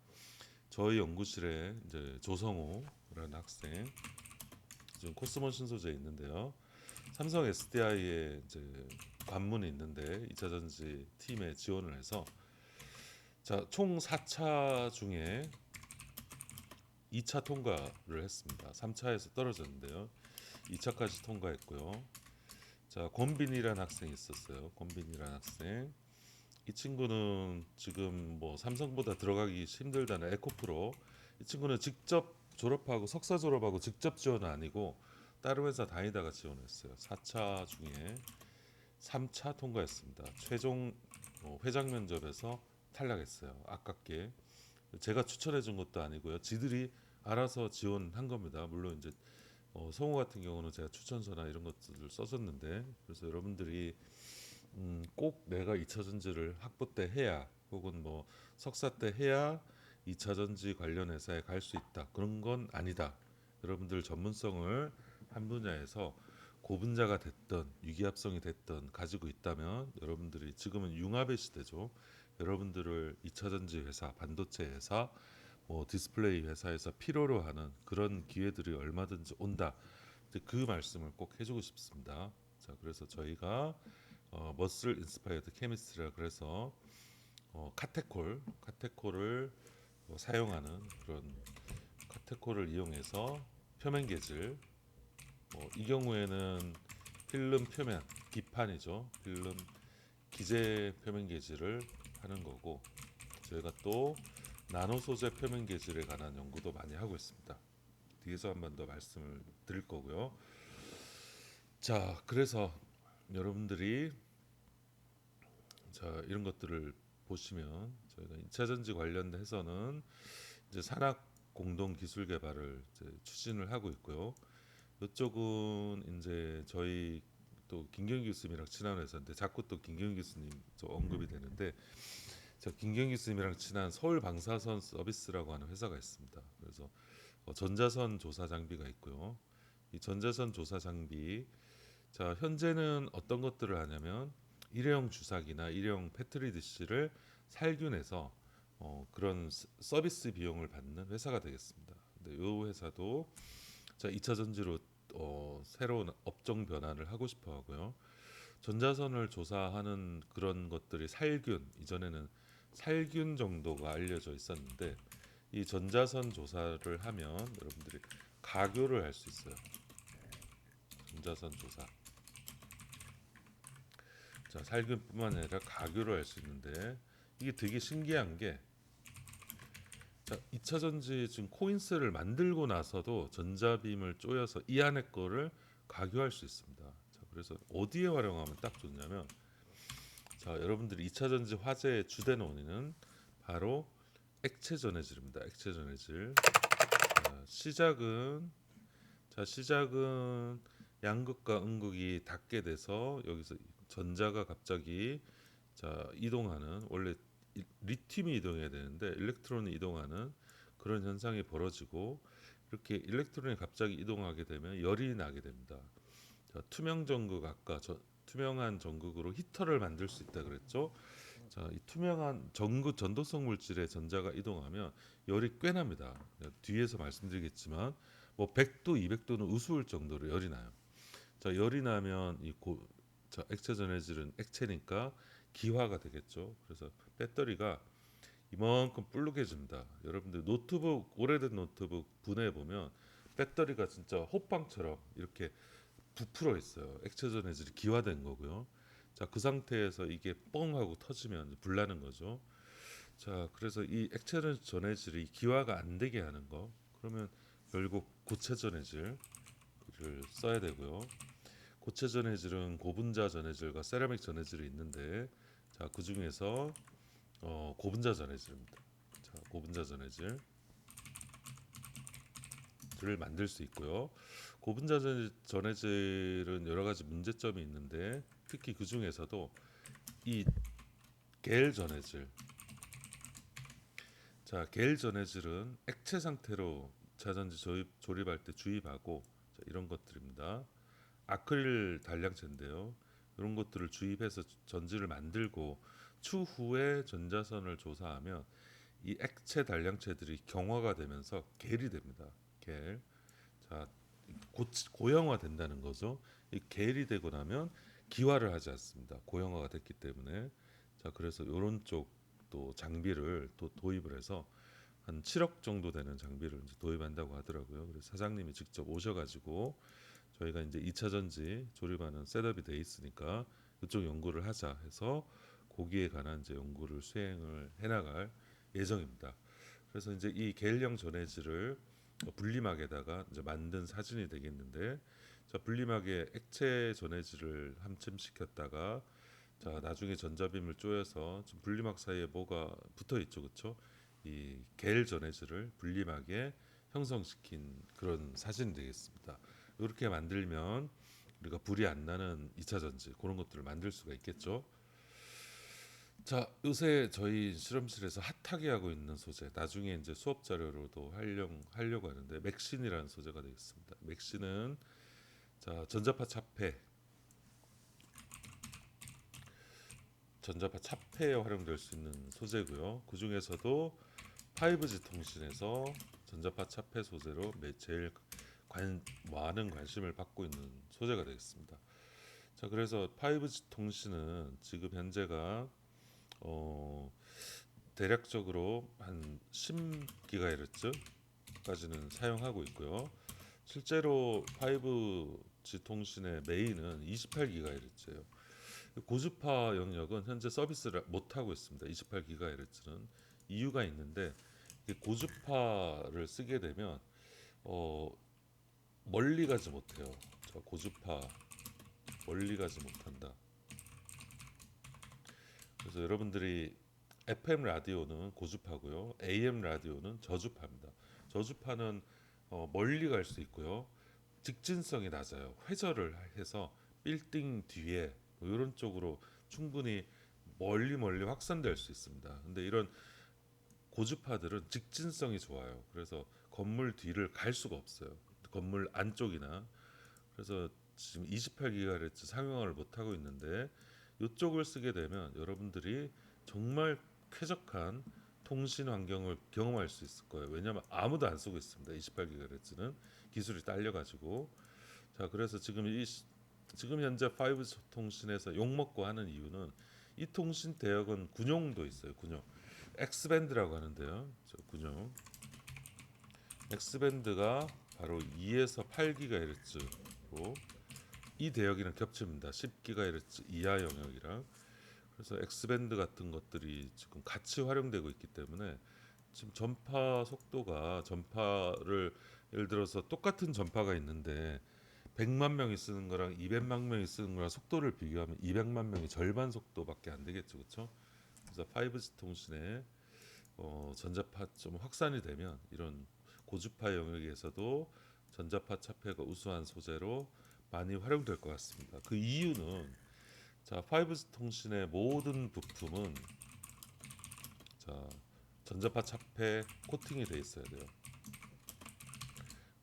저희 연구실에 이제 조성호라는 학생 지금 코스모 신소재에 있는데요. 삼성 SDI에 이제 관문이 있는데 2차 전지 팀에 지원을 해서 총 4차 중에 2차 통과를 했습니다. 3차에서 떨어졌는데요. 2차까지 통과했고요. 자, 권빈이라는 학생이 있었어요. 권빈이라는 학생. 이 친구는 지금 뭐 삼성보다 들어가기 힘들다는 에코프로. 이 친구는 직접 졸업하고 석사 졸업하고 직접 지원은 아니고 다른 회사 다니다가 지원했어요. 4차 중에 3차 통과했습니다. 최종 회장 면접에서 탈락했어요. 아깝게. 제가 추천해 준 것도 아니고요. 지들이 알아서 지원한 겁니다. 물론 이제 성우 같은 경우는 제가 추천서나 이런 것들을 써줬는데 그래서 여러분들이 꼭 내가 2차 전지를 학부 때 해야 혹은 뭐 석사 때 해야 2차 전지 관련 회사에 갈 수 있다. 그런 건 아니다. 여러분들 전문성을 한 분야에서 고분자가 됐던 유기합성이 됐던 가지고 있다면 여러분들이 지금은 융합의 시대죠. 여러분들을 2차 전지 회사, 반도체 회사, 뭐 디스플레이 회사에서 필요로 하는 그런 기회들이 얼마든지 온다. 그 말씀을 꼭 해주고 싶습니다. 자, 그래서 저희가 머슬 인스파이어드 케미스트라 그래서 카테콜을 사용하는 그런 카테콜을 이용해서 표면 계질 이 경우에는 필름 표면 기판이죠. 필름 기재 표면 계질을 하는 거고 저희가 또 나노 소재 표면 계질에 관한 연구도 많이 하고 있습니다. 뒤에서 한 번 더 말씀을 드릴 거고요. 자, 그래서 여러분들이 이런 것들을 보시면 저희가 2차 전지 관련해서는 이제 산학 공동 기술 개발을 이제 추진을 하고 있고요. 이쪽은 이제 저희 또 김경희 교수님이랑 친한 회사인데 자꾸 또 김경희 교수님 또 언급이 되는데 김경희 교수님이랑 친한 서울 방사선 서비스라고 하는 회사가 있습니다. 그래서 전자선 조사 장비가 있고요. 이 전자선 조사 장비 현재는 어떤 것들을 하냐면 일회용 주사기나 일회용 패트리 디시를 살균해서 그런 서비스 비용을 받는 회사가 되겠습니다. 근데 이 회사도 2차 전지로 새로운 업종 변화를 하고 싶어 하고요. 전자선을 조사하는 그런 것들이 살균 이전에는 살균 정도가 알려져 있었는데 이 전자선 조사를 하면 여러분들이 가교를 할 수 있어요. 전자선 조사. 살균뿐만 아니라 가교를 할 수 있는데 이게 되게 신기한 게 2차 전지 지금 코인스를 만들고 나서도 전자빔을 쪼여서 이 안에 거를 가교할 수 있습니다. 그래서 어디에 활용하면 딱 좋냐면 여러분들이 2차 전지 화재의 주된 원인은 바로 액체 전해질입니다. 액체 전해질. 시작은 양극과 음극이 닿게 돼서 여기서 전자가 갑자기 이동하는 원래 리튬이 이동해야 되는데 일렉트론이 이동하는 그런 현상이 벌어지고 이렇게 일렉트론이 갑자기 이동하게 되면 열이 나게 됩니다. 투명 전극 아까 투명한 전극으로 히터를 만들 수 있다 그랬죠. 자, 이 투명한 전도성 물질에 전자가 이동하면 열이 꽤 납니다. 뒤에서 말씀드리겠지만 뭐 100도, 200도는 우스울 정도로 열이 나요. 자, 열이 나면 자, 액체 전해질은 액체니까 기화가 되겠죠. 그래서 배터리가 이만큼 불룩해집니다. 여러분들 노트북 오래된 노트북 분해해 보면 배터리가 진짜 호빵처럼 이렇게 부풀어 있어요. 액체 전해질이 기화된 거고요. 자, 그 상태에서 이게 뻥 하고 터지면 불나는 거죠. 자, 그래서 이 액체 전해질이 기화가 안 되게 하는 거. 그러면 결국 고체 전해질을 써야 되고요. 고체 전해질은 고분자 전해질과 세라믹 전해질이 있는데, 자, 그 중에서 고분자 전해질입니다. 자, 고분자 전해질을 만들 수 있고요. 고분자 전해질은 여러 가지 문제점이 있는데, 특히 그 중에서도 이 겔 전해질, 자, 겔 전해질은 액체 상태로 자전지 조립할 때 주입하고, 자, 이런 것들입니다. 아크릴 단량체인데요. 이런 것들을 주입해서 전지를 만들고 추후에 전자선을 조사하면 이 액체 단량체들이 경화가 되면서 겔이 됩니다. 겔. 자, 고형화 된다는 거죠. 이 겔이 되고 나면 기화를 하지 않습니다. 고형화가 됐기 때문에. 자, 그래서 이런 쪽도 장비를 도입을 해서 한 7억 정도 되는 장비를 이제 도입한다고 하더라고요. 그래서 사장님이 직접 오셔가지고 저희가 이제 2차 전지 조립하는 셋업이 돼 있으니까 이쪽 연구를 하자 해서 거기에 관한 이제 연구를 수행을 해나갈 예정입니다. 그래서 이제 이 겔형 전해질을 분리막에다가 이제 만든 사진이 되겠는데, 자, 분리막에 액체 전해질을 함침시켰다가, 자, 나중에 전자빔을 쪼여서 지금 분리막 사이에 뭐가 붙어 있죠, 그렇죠? 이 겔 전해질을 분리막에 형성시킨 그런 사진이 되겠습니다. 이렇게 만들면 우리가 불이 안 나는 2차 전지 그런 것들을 만들 수가 있겠죠. 자, 요새 저희 실험실에서 핫하게 하고 있는 소재, 나중에 이제 수업 자료로도 하려고 하는데 맥신이라는 소재가 되겠습니다. 맥신은 자, 전자파 차폐에 활용될 수 있는 소재고요. 그 중에서도 5G 통신에서 전자파 차폐 소재로 제일 많은 관심을 받고 있는 소재가 되겠습니다. 자, 그래서 5G 통신은 지금 현재가 어, 대략적으로 한 10GHz까지는 사용하고 있고요. 실제로 5G 통신의 메인은 28GHz예요. 고주파 영역은 현재 서비스를 못 하고 있습니다. 28GHz는 이유가 있는데, 고주파를 쓰게 되면 어, 멀리 가지 못해요. 저 고주파 멀리 가지 못한다. 그래서 여러분들이 FM 라디오는 고주파고요. AM 라디오는 저주파입니다. 저주파는 멀리 갈 수 있고요. 직진성이 낮아요. 회절을 해서 빌딩 뒤에 뭐 이런 쪽으로 충분히 멀리 확산될 수 있습니다. 근데 이런 고주파들은 직진성이 좋아요. 그래서 건물 뒤를 갈 수가 없어요. 건물 안쪽이나. 그래서 지금 28GHz 상용화를 못 하고 있는데, 이쪽을 쓰게 되면 여러분들이 정말 쾌적한 통신 환경을 경험할 수 있을 거예요. 왜냐하면 아무도 안 쓰고 있습니다. 28GHz는 기술이 딸려가지고. 자, 그래서 지금 현재 5G 통신에서 욕 먹고 하는 이유는 이 통신 대역은 군용도 있어요. 군용. X밴드라고 하는데요. 저 군용. X밴드가 바로 2에서 8GHz로 이 대역이랑 겹칩니다. 10GHz 이하 영역이랑. 그래서 X밴드 같은 것들이 지금 같이 활용되고 있기 때문에 지금 전파 속도가, 전파를 예를 들어서 똑같은 전파가 있는데 100만 명이 쓰는 거랑 200만 명이 쓰는 거랑 속도를 비교하면 200만 명이 절반 속도밖에 안 되겠죠, 그렇죠? 그래서 5G 통신에 전자파 좀 확산이 되면 이런 고주파 영역에서도 전자파 차폐가 우수한 소재로 많이 활용될 것 같습니다. 그 이유는, 자, 5G 통신의 모든 부품은 자, 전자파 차폐 코팅이 돼 있어야 돼요.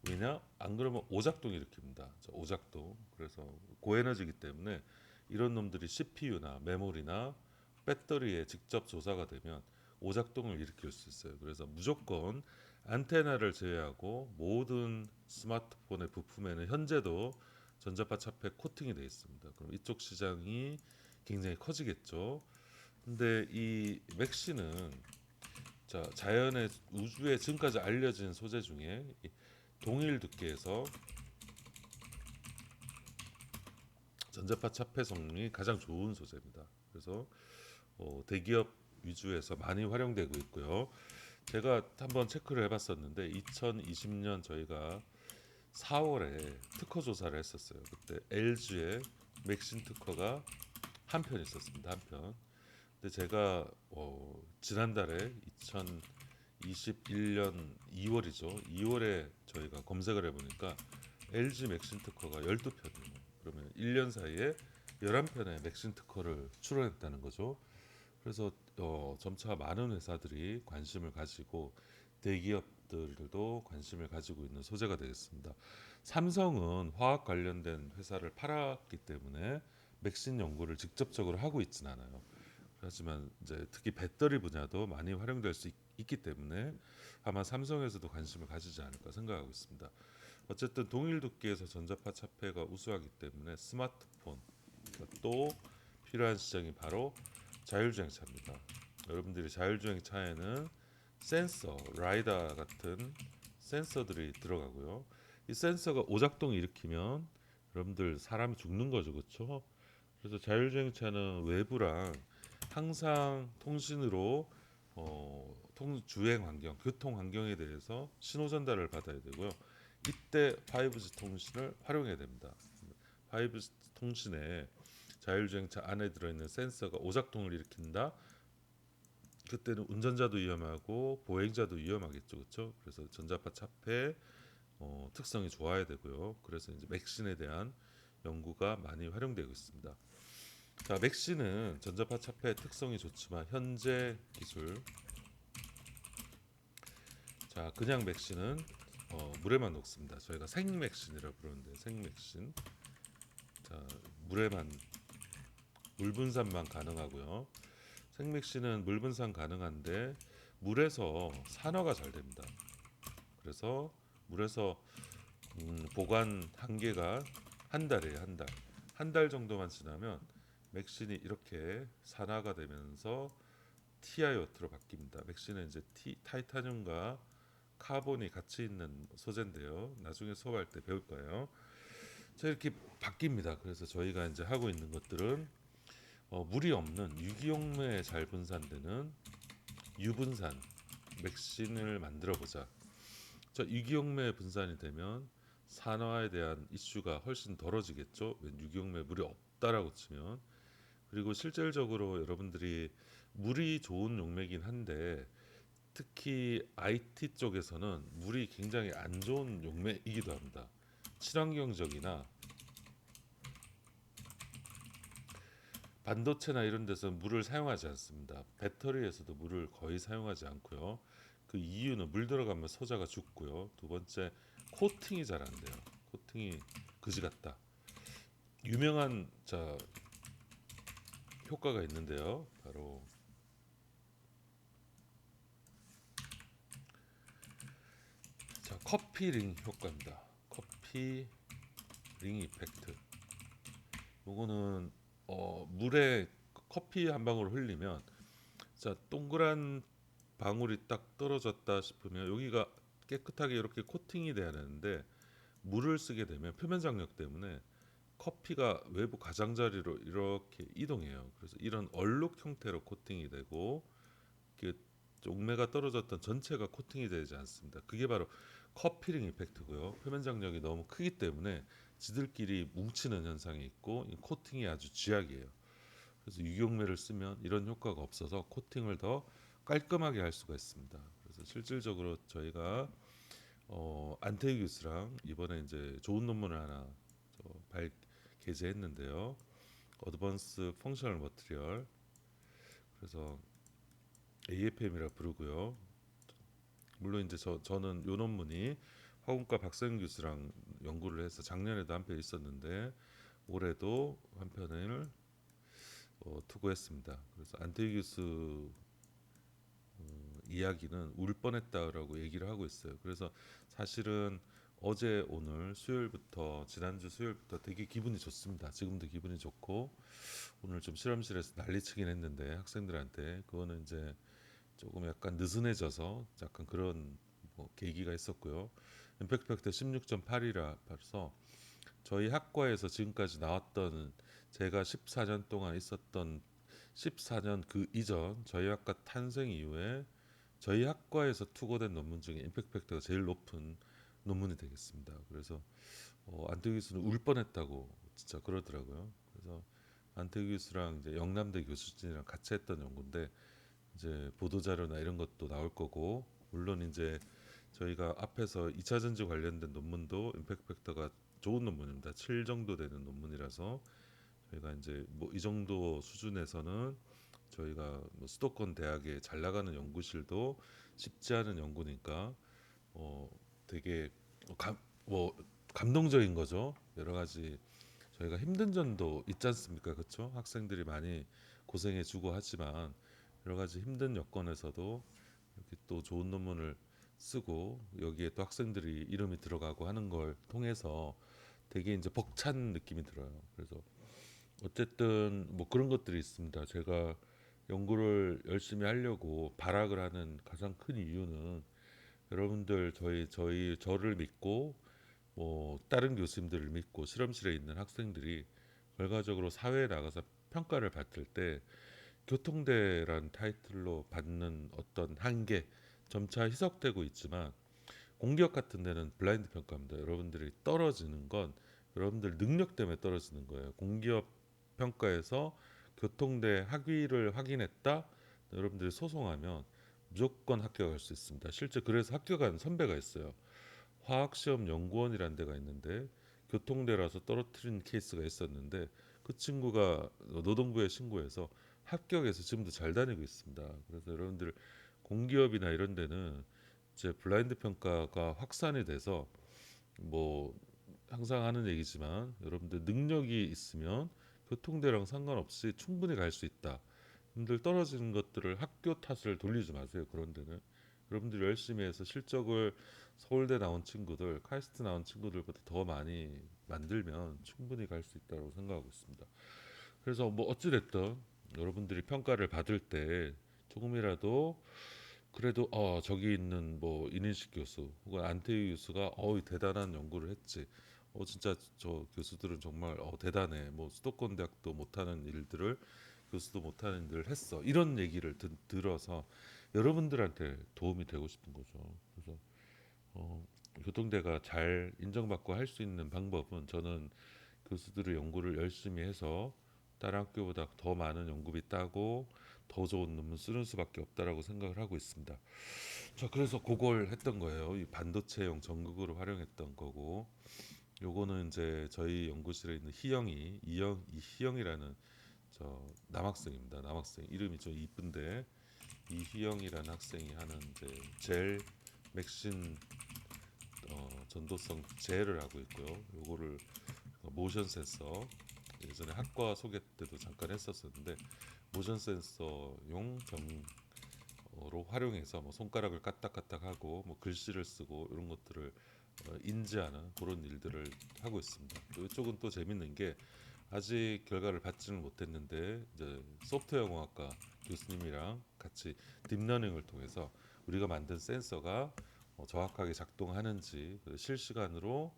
왜냐? 안 그러면 오작동 일으킵니다. 자, 오작동. 그래서 고에너지이기 때문에 이런 놈들이 CPU나 메모리나 배터리에 직접 조사가 되면 오작동을 일으킬 수 있어요. 그래서 무조건 안테나를 제외하고 모든 스마트폰의 부품에는 현재도 전자파 차폐 코팅이 되어 있습니다. 그럼 이쪽 시장이 굉장히 커지겠죠. 근데 이 맥시는 자연의 우주에 지금까지 알려진 소재 중에 이 동일 두께에서 전자파 차폐 성능이 가장 좋은 소재입니다. 그래서 대기업 위주에서 많이 활용되고 있고요. 제가 한번 체크를 해봤었는데 2020년 저희가 4월에 특허 조사를 했었어요. 그때 LG의 맥신 특허가 한 편 있었습니다. 한 편. 근데 제가 지난달에 2021년 2월이죠. 2월에 저희가 검색을 해보니까 LG 맥신 특허가 12편이에요. 그러면 1년 사이에 11편의 맥신 특허를 출원했다는 거죠. 그래서 점차 많은 회사들이 관심을 가지고 대기업들도 관심을 가지고 있는 소재가 되겠습니다. 삼성은 화학 관련된 회사를 팔았기 때문에 맥신 연구를 직접적으로 하고 있진 않아요. 하지만 이제 특히 배터리 분야도 많이 활용될 수 있기 때문에 아마 삼성에서도 관심을 가지지 않을까 생각하고 있습니다. 어쨌든 동일 두께에서 전자파 차폐가 우수하기 때문에 스마트폰 또 필요한 시장이 바로 자율주행차입니다. 여러분들이 자율주행차에는 센서, 라이다 같은 센서들이 들어가고요. 이 센서가 오작동을 일으키면 여러분들 사람이 죽는 거죠, 그렇죠? 그래서 자율주행차는 외부랑 항상 통신으로 주행 환경, 교통 환경에 대해서 신호 전달을 받아야 되고요. 이때 5G 통신을 활용해야 됩니다. 5G 통신에 자율주행차 안에 들어있는 센서가 오작동을 일으킨다. 그때는 운전자도 위험하고 보행자도 위험하겠죠, 그렇죠? 그래서 전자파 차폐 특성이 좋아야 되고요. 그래서 이제 맥신에 대한 연구가 많이 활용되고 있습니다. 자, 맥신은 전자파 차폐 특성이 좋지만 현재 기술, 자 그냥 맥신은 물에만 녹습니다. 저희가 생맥신이라 부르는데 생맥신, 자 물에만 물 분산만 가능하고요. 생맥신은 물 분산 가능한데 물에서 산화가 잘 됩니다. 그래서 물에서 보관 한계가 한 달이에요. 한 달. 한 달 정도만 지나면 맥신이 이렇게 산화가 되면서 TiO2로 바뀝니다. 맥신은 이제 타이타늄과 카본이 같이 있는 소재인데요. 나중에 수업할 때 배울 거예요. 자, 이렇게 바뀝니다. 그래서 저희가 이제 하고 있는 것들은 물이 없는 유기용매에 잘 분산되는 유분산 맥신을 만들어 보자. 자, 유기용매 분산이 되면 산화에 대한 이슈가 훨씬 덜어지겠죠. 유기용매 물이 없다라고 치면. 그리고 실질적으로 여러분들이 물이 좋은 용매긴 한데 특히 IT 쪽에서는 물이 굉장히 안 좋은 용매이기도 합니다. 친환경적이나 반도체나 이런 데서 물을 사용하지 않습니다. 배터리에서도 물을 거의 사용하지 않고요. 그 이유는 물 들어가면 소자가 죽고요. 두 번째 코팅이 잘 안 돼요. 코팅이 그지 같다. 유명한 효과가 있는데요. 바로 커피링 효과입니다. 커피링 이펙트. 요거는 물에 커피 한 방울 흘리면 동그란 방울이 딱 떨어졌다 싶으면 여기가 깨끗하게 이렇게 코팅이 돼야 되는데 물을 쓰게 되면 표면 장력 때문에 커피가 외부 가장자리로 이렇게 이동해요. 그래서 이런 얼룩 형태로 코팅이 되고 용매가 떨어졌던 전체가 코팅이 되지 않습니다. 그게 바로 커피링 이펙트고요. 표면 장력이 너무 크기 때문에 지들끼리 뭉치는 현상이 있고 이 코팅이 아주 쥐약이에요. 그래서 유경매를 쓰면 이런 효과가 없어서 코팅을 더 깔끔하게 할 수가 있습니다. 그래서 실질적으로 저희가 안테기우스랑 이번에 이제 좋은 논문을 하나 게재했는데요. 어드밴스 펑셔널 머티리얼, 그래서 AFM이라 부르고요. 물론 이제 저는 요 논문이 화공과 박성윤 교수랑 연구를 해서 작년에도 한 편 있었는데 올해도 한 편을 투고했습니다. 그래서 안태희 교수 이야기는 울 뻔했다라고 얘기를 하고 있어요. 그래서 사실은 어제 오늘 수요일부터 지난주 수요일부터 되게 기분이 좋습니다. 지금도 기분이 좋고 오늘 좀 실험실에서 난리치긴 했는데 학생들한테 그거는 이제 조금 약간 느슨해져서 약간 그런 뭐 계기가 있었고요. 임팩트 팩터 16.8이라 봐서 저희 학과에서 지금까지 나왔던 제가 14년 동안 있었던 14년 그 이전 저희 학과 탄생 이후에 저희 학과에서 투고된 논문 중에 임팩트 팩터가 제일 높은 논문이 되겠습니다. 그래서 안태규 교수는 울 뻔했다고 진짜 그러더라고요. 그래서 안태규 교수랑 이제 영남대 교수진이랑 같이 했던 연구인데 이제 보도 자료나 이런 것도 나올 거고 물론 이제 저희가 앞에서 2차 전지 관련된 논문도 임팩트 팩터가 좋은 논문입니다. 7 정도 되는 논문이라서 저희가 이제 뭐 이 정도 수준에서는 저희가 뭐 수도권 대학에 잘 나가는 연구실도 쉽지 않은 연구니까 어 되게 뭐 감동적인 거죠. 여러 가지 저희가 힘든 점도 있지 않습니까? 그렇죠? 학생들이 많이 고생해 주고 하지만 여러 가지 힘든 여건에서도 이렇게 또 좋은 논문을 쓰고 여기에 또 학생들이 이름이 들어가고 하는 걸 통해서 되게 이제 벅찬 느낌이 들어요. 그래서 어쨌든 뭐 그런 것들이 있습니다. 제가 연구를 열심히 하려고 발악을 하는 가장 큰 이유는 여러분들 저를 믿고 뭐 다른 교수님들을 믿고 실험실에 있는 학생들이 결과적으로 사회에 나가서 평가를 받을 때 교통대란 타이틀로 받는 어떤 한계 점차 희석되고 있지만 공기업 같은 데는 블라인드 평가입니다. 여러분들이 떨어지는 건 여러분들 능력 때문에 떨어지는 거예요. 공기업 평가에서 교통대 학위를 확인했다. 여러분들이 소송하면 무조건 합격할 수 있습니다. 실제 그래서 합격한 선배가 있어요. 화학시험 연구원이라는 데가 있는데 교통대라서 떨어뜨린 케이스가 있었는데 그 친구가 노동부에 신고해서 합격해서 지금도 잘 다니고 있습니다. 그래서 여러분들 공기업이나 이런 데는 이제 블라인드 평가가 확산이 돼서 뭐 항상 하는 얘기지만 여러분들 능력이 있으면 교통대랑 상관없이 충분히 갈 수 있다. 여러분들 떨어지는 것들을 학교 탓을 돌리지 마세요. 그런 데는 여러분들이 열심히 해서 실적을 서울대 나온 친구들, 카이스트 나온 친구들보다 더 많이 만들면 충분히 갈 수 있다고 생각하고 있습니다. 그래서 뭐 어찌 됐든 여러분들이 평가를 받을 때 조금이라도 그래도 저기 있는 뭐 이인식 교수 혹은 안태희 교수가 대단한 연구를 했지. 진짜 저 교수들은 정말 대단해. 뭐 수도권 대학도 못하는 일들을 교수도 못하는 일을 했어. 이런 얘기를 들어서 여러분들한테 도움이 되고 싶은 거죠. 그래서 교통대가 잘 인정받고 할 수 있는 방법은 저는 교수들의 연구를 열심히 해서 다른 학교보다 더 많은 연구비 따고 더 좋은 논문 쓰는 수밖에 없다라고 생각을 하고 있습니다. 자, 그래서 그걸 했던 거예요. 이 반도체용 전극으로 활용했던 거고, 요거는 이제 저희 연구실에 있는 이희영이라는 저 남학생입니다. 남학생 이름이 좀 이쁜데 이희영이라는 학생이 하는 이제 젤 맥신 전도성 젤을 하고 있고요. 요거를 모션 센서 예전에 학과 소개 때도 잠깐 했었었는데 모션 센서용 병으로 활용해서 뭐 손가락을 까딱까딱하고 뭐 글씨를 쓰고 이런 것들을 인지하는 그런 일들을 하고 있습니다. 또 이쪽은 또 재밌는 게 아직 결과를 받지는 못했는데 이제 소프트웨어공학과 교수님이랑 같이 딥러닝을 통해서 우리가 만든 센서가 정확하게 작동하는지 실시간으로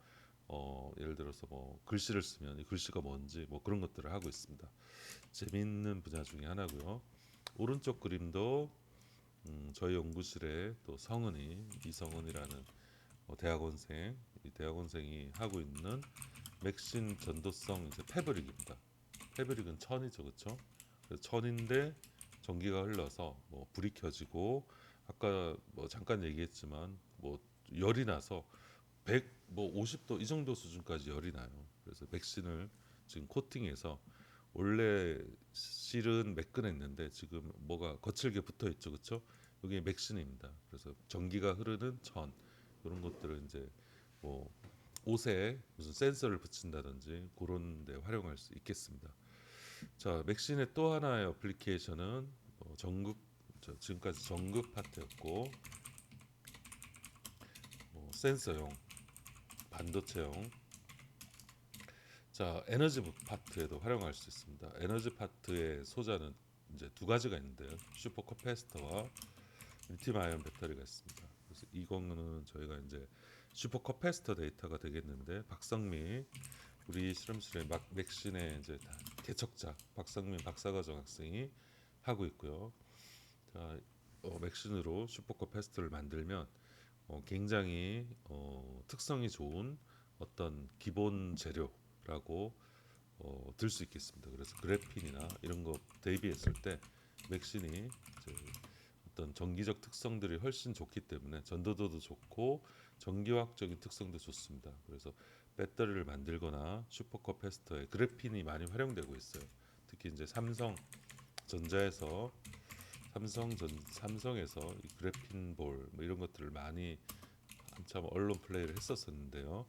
예를 들어서 뭐 글씨를 쓰면 이 글씨가 뭔지 뭐 그런 것들을 하고 있습니다. 재미있는 분야 중에 하나고요. 오른쪽 그림도 저희 연구실에 또 이성은이라는 대학원생 이 대학원생이 하고 있는 맥신 전도성 이제 패브릭입니다. 패브릭은 천이죠, 그렇죠? 그래서 천인데 전기가 흘러서 뭐 불이 켜지고 아까 뭐 잠깐 얘기했지만 뭐 열이 나서 100, 뭐 50도 이 정도 수준까지 열이 나요. 그래서 맥신을 지금 코팅해서 원래 실은 매끈했는데 지금 뭐가 거칠게 붙어 있죠, 그렇죠? 여기 맥신입니다. 그래서 전기가 흐르는 천 이런 것들을 이제 뭐 옷에 무슨 센서를 붙인다든지 그런 데 활용할 수 있겠습니다. 자, 맥신의 또 하나의 어플리케이션은 지금까지 전극 파트였고 센서용, 반도체용, 자 에너지 파트에도 활용할 수 있습니다. 에너지 파트의 소자는 이제 두 가지가 있는데요. 슈퍼 커패시터와 리튬 아이온 배터리가 있습니다. 그래서 이거는 저희가 이제 슈퍼 커패시터 데이터가 되겠는데 박성미 우리 실험실의 맥신의 이제 개척자 박성민 박사과정 학생이 하고 있고요. 자, 맥신으로 슈퍼커패스터를 만들면 굉장히 특성이 좋은 어떤 기본 재료라고 들 수 있겠습니다. 그래서 그래핀이나 이런 거 대비했을 때 맥신이 이제 어떤 전기적 특성들이 훨씬 좋기 때문에 전도도도 좋고 전기화학적인 특성도 좋습니다. 그래서 배터리를 만들거나 슈퍼커패스터에 그래핀이 많이 활용되고 있어요. 특히 이제 삼성에서 이 그래핀 볼 뭐 이런 것들을 많이 한참 언론 플레이를 했었었는데요.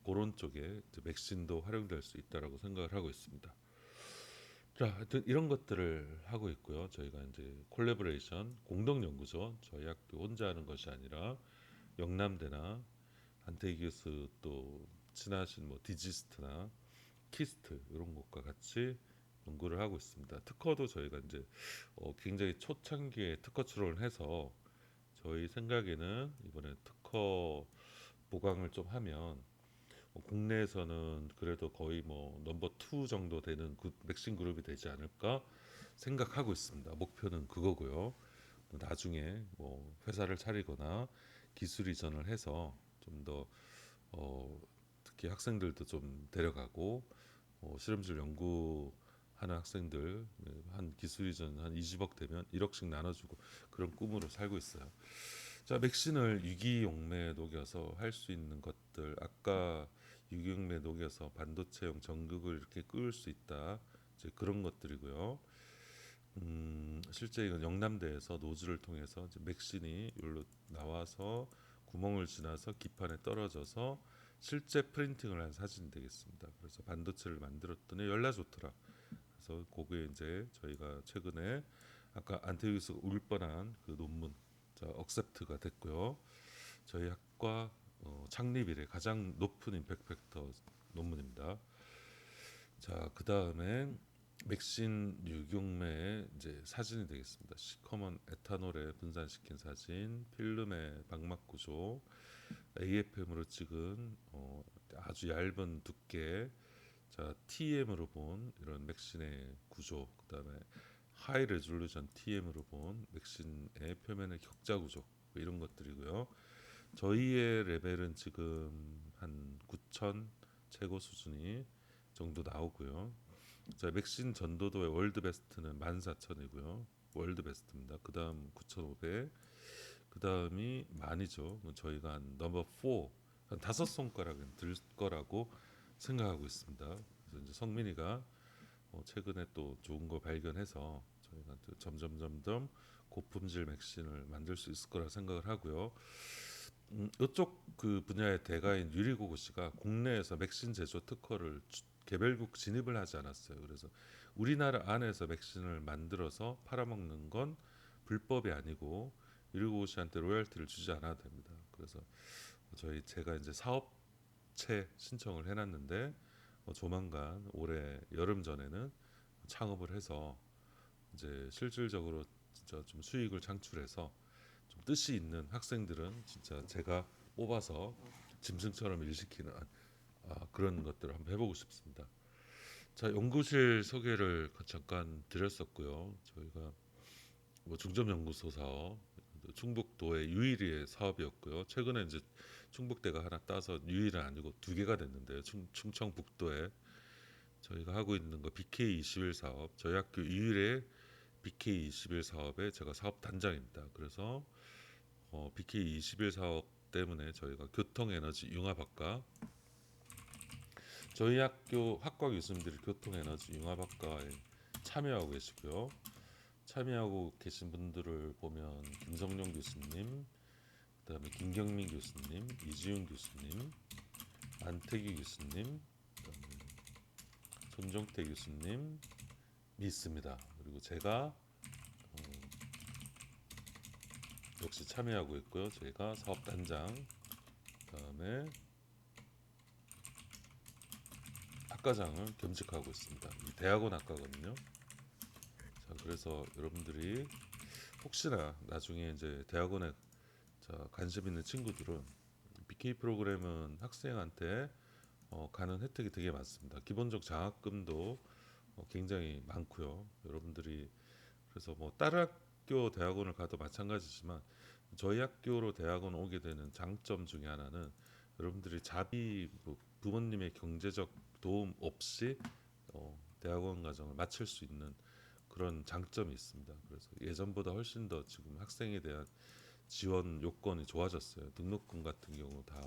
그런 쪽에 이제 맥신도 활용될 수 있다라고 생각을 하고 있습니다. 자, 하여튼 이런 것들을 하고 있고요. 저희가 이제 콜래보레이션 공동 연구죠. 저희 학교 혼자 하는 것이 아니라 영남대나 안태기 교수 또 친하신 뭐 디지스트나 키스트 이런 것과 같이 연구를 하고 있습니다. 특허도 저희가 이제 굉장히 초창기에 특허 출원을 해서 저희 생각에는 이번에 특허 보강을 좀 하면 국내에서는 그래도 거의 뭐 넘버 2 정도 되는 맥신 그룹이 되지 않을까 생각하고 있습니다. 목표는 그거고요. 나중에 뭐 회사를 차리거나 기술 이전을 해서 좀 더 특히 학생들도 좀 데려가고 실험실 연구하는 학생들 한 기술 이전 한 20억 되면 1억씩 나눠주고 그런 꿈으로 살고 있어요. 자, 맥신을 유기용매에 녹여서 할 수 있는 것들 아까 유기용매에 녹여서 반도체용 전극을 이렇게 끄을 수 있다. 이제 그런 것들이고요. 실제 이건 영남대에서 노즐을 통해서 이제 맥신이 여기로 나와서 구멍을 지나서 기판에 떨어져서 실제 프린팅을 한 사진이 되겠습니다. 그래서 반도체를 만들었더니 열나 좋더라. 그래서 그게 이제 저희가 최근에 아까 안테우스 울 뻔한 그 논문 자 억셉트가 됐고요. 저희 학과 창립 이래 가장 높은 임팩트 팩터 논문입니다. 자, 그 다음에 맥신 유경매의 이제 사진이 되겠습니다. 시커먼 에탄올에 분산시킨 사진, 필름의 방막 구조, AFM으로 찍은 아주 얇은 두께, 자 TM으로 본 이런 맥신의 구조, 그 다음에 하이 레졸루션 TM으로 본 맥신의 표면의 격자 구조 뭐 이런 것들이고요. 저희의 레벨은 지금 한 9,000 최고 수준이 정도 나오고요. 자, 맥신 전도도의 월드 베스트는 14,000이고요. 월드 베스트입니다. 그 다음 9,500, 그 다음이 만이죠. 저희가 한 넘버 4, 한 5손가락은 들 거라고 생각하고 있습니다. 그래서 이제 성민이가 최근에 또 좋은 거 발견해서 저희가 점점 고품질 맥신을 만들 수 있을 거라 생각을 하고요. 이쪽 그 분야의 대가인 유리고고 씨가 국내에서 맥신 제조 특허를 개별국 진입을 하지 않았어요. 그래서 우리나라 안에서 맥신을 만들어서 팔아먹는 건 불법이 아니고 유리고고 씨한테 로열티를 주지 않아도 됩니다. 그래서 제가 이제 사업체 신청을 해놨는데 조만간 올해 여름 전에는 창업을 해서 이제 실질적으로 진짜 좀 수익을 창출해서 좀 뜻이 있는 학생들은 진짜 제가 뽑아서 짐승처럼 일시키는 그런 것들을 한번 해보고 싶습니다. 자, 연구실 소개를 잠깐 드렸었고요. 저희가 뭐 중점연구소 사업, 충북도의 유일의 사업이었고요. 최근에 이제 충북대가 하나 따서 유일은 아니고 2개가 됐는데요. 충청북도에 저희가 하고 있는 거 BK21 사업, 저희 학교 유일의 BK21 사업에 제가 사업 단장입니다. 그래서 BK21 사업 때문에 저희가 교통에너지 융합학과, 저희 학교 학과 교수님들이 교통에너지 융합학과에 참여하고 계시고요. 참여하고 계신 분들을 보면 김성룡 교수님, 그다음에 김경민 교수님, 이지훈 교수님, 안태기 교수님, 그다음에 손종태 교수님, 있습니다. 그리고 제가 역시 참여하고 있고요. 제가 사업단장, 그다음에 학과장을 겸직하고 있습니다. 이 대학원 학과거든요. 자, 그래서 여러분들이 혹시나 나중에 이제 대학원에 관심 있는 친구들은 BK 프로그램은 학생한테 가는 혜택이 되게 많습니다. 기본적 장학금도 굉장히 많고요. 여러분들이 그래서 뭐 다른 학교 대학원을 가도 마찬가지지만 저희 학교로 대학원 오게 되는 장점 중에 하나는 여러분들이 자비 부모님의 경제적 도움 없이 대학원 과정을 마칠 수 있는 그런 장점이 있습니다. 그래서 예전보다 훨씬 더 지금 학생에 대한 지원 요건이 좋아졌어요. 등록금 같은 경우 다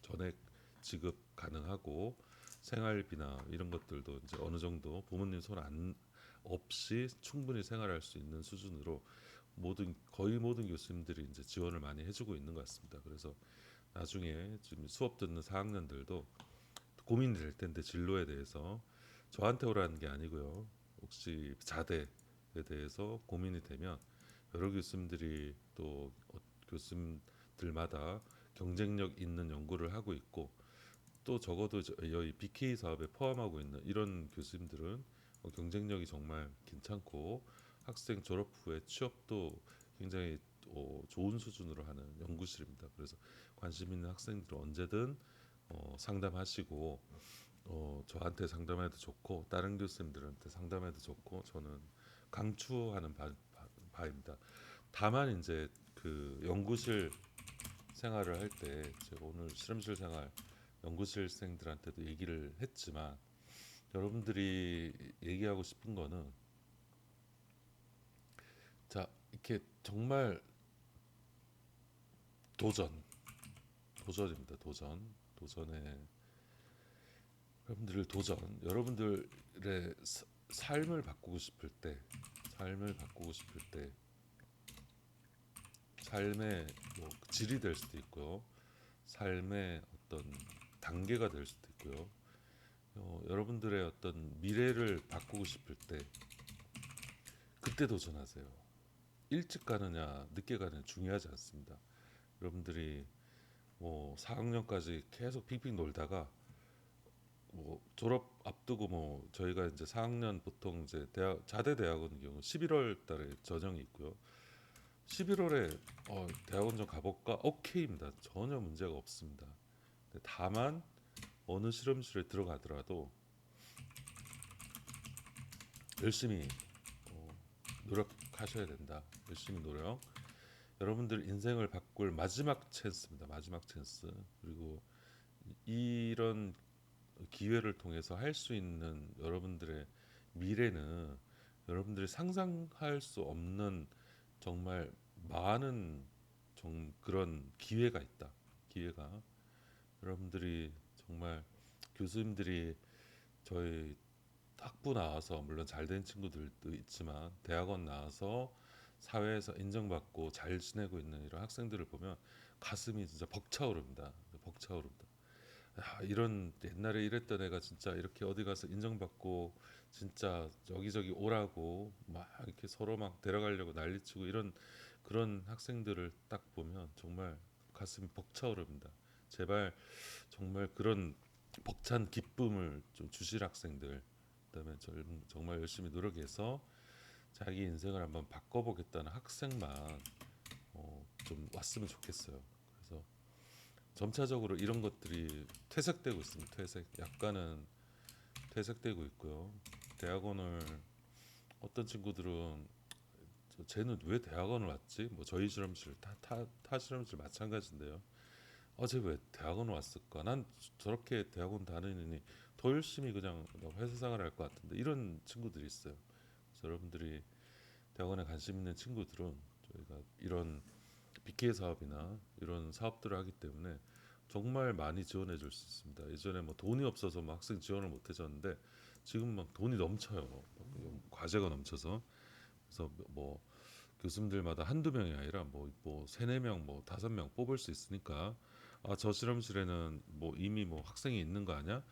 전액 지급 가능하고 생활비나 이런 것들도 이제 어느 정도 부모님 손 안 없이 충분히 생활할 수 있는 수준으로 거의 모든 교수님들이 이제 지원을 많이 해주고 있는 것 같습니다. 그래서 나중에 지금 수업 듣는 4학년들도 고민이 될 텐데 진로에 대해서 저한테 오라는 게 아니고요. 혹시 자대에 대해서 고민이 되면 여러 교수님들이 또 교수님들마다 경쟁력 있는 연구를 하고 있고 또 적어도 여기 BK 사업에 포함하고 있는 이런 교수님들은 경쟁력이 정말 괜찮고 학생 졸업 후에 취업도 굉장히 좋은 수준으로 하는 연구실입니다. 그래서 관심 있는 학생들은 언제든 상담하시고 저한테 상담해도 좋고 다른 교수님들한테 상담해도 좋고 저는 강추하는 바입니다. 다만 이제 그 연구실 생활을 할 때 제가 오늘 실험실 생활 연구실생들한테도 얘기를 했지만 여러분들이 얘기하고 싶은 거는 자 이렇게 정말 도전입니다. 도전에 여러분들의 삶을 바꾸고 싶을 때 삶의 뭐 질이 될 수도 있고요. 삶의 어떤 단계가 될 수도 있고요. 여러분들의 어떤 미래를 바꾸고 싶을 때 그때 도전하세요. 일찍 가느냐 늦게 가느냐 중요하지 않습니다. 여러분들이 뭐 4학년까지 계속 핑핑 놀다가 뭐 졸업 앞두고 뭐 저희가 이제 4학년 보통 이제 자대 대학원 경우 11월 달에 전형이 있고요. 11월에 대학원 좀 가볼까? 오케이입니다. 전혀 문제가 없습니다. 다만 어느 실험실에 들어가더라도 열심히 노력하셔야 된다. 열심히 노력. 여러분들 인생을 바꿀 마지막 찬스입니다. 마지막 찬스. 그리고 이런 기회를 통해서 할 수 있는 여러분들의 미래는 여러분들이 상상할 수 없는 정말 많은 그런 기회가 있다. 기회가 여러분들이 정말 교수님들이 저희 학부 나와서 물론 잘된 친구들도 있지만 대학원 나와서 사회에서 인정받고 잘 지내고 있는 이런 학생들을 보면 가슴이 진짜 벅차오릅니다. 벅차오릅니다. 야, 이런 옛날에 이랬던 애가 진짜 이렇게 어디 가서 인정받고 진짜 여기저기 오라고 막 이렇게 서로 막 데려가려고 난리치고 이런 그런 학생들을 딱 보면 정말 가슴이 벅차오릅니다. 제발 정말 그런 벅찬 기쁨을 좀 주실 학생들 그다음에 정말 열심히 노력해서 자기 인생을 한번 바꿔보겠다는 학생만 좀 왔으면 좋겠어요. 그래서 점차적으로 이런 것들이 퇴색되고 있습니다. 약간은 퇴색되고 있고요. 대학원을 어떤 친구들은 쟤는 왜 대학원을 왔지? 뭐 저희 실험실 타 실험실 마찬가지인데요. 쟤 왜 대학원 왔을까? 난 저렇게 대학원 다니느니 더 열심히 그냥 회사 생활 할 것 같은데 이런 친구들이 있어요. 그래서 여러분들이 대학원에 관심 있는 친구들은 저희가 이런 BK 사업이나 이런 사업들을 하기 때문에 정말 많이 지원해 줄 수 있습니다. 예전에 뭐 돈이 없어서 뭐 학생 지원을 못 해줬는데 지금 막 돈이 넘쳐요. 과제가 넘쳐서 그래서 뭐 교수님들마다 한두 명이 아니라 뭐 세네 명, 뭐 다섯 명 뽑을 수 있으니까 저 실험실에는 뭐 이미 뭐 학생이 있는 거 아니야?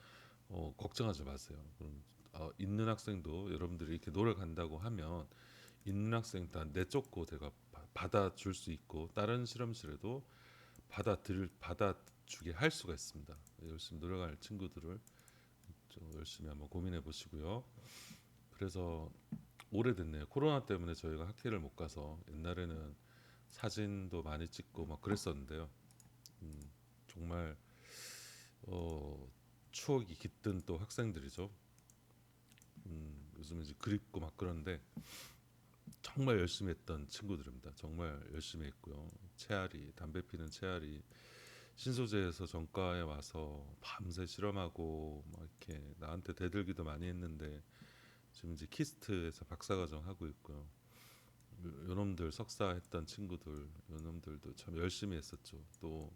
걱정하지 마세요. 그럼 있는 학생도 여러분들이 이렇게 노력한다고 하면 있는 학생 다 내쫓고 제가 받아줄 수 있고 다른 실험실에도 받아주게 할 수가 있습니다. 열심히 노력할 친구들을 좀 열심히 한번 고민해 보시고요. 그래서 오래됐네요. 코로나 때문에 저희가 학회를 못 가서 옛날에는 사진도 많이 찍고 막 그랬었는데요. 정말 추억이 깃든 또 학생들이죠. 요즘 이제 그립고 막 그런데 정말 열심히 했던 친구들입니다. 정말 열심히 했고요. 채아리, 담배 피는 채아리, 신소재에서 전과에 와서 밤새 실험하고 막 이렇게 나한테 대들기도 많이 했는데 지금 이제 키스트에서 박사과정 하고 있고요. 요놈들 석사했던 친구들, 요놈들도 참 열심히 했었죠. 또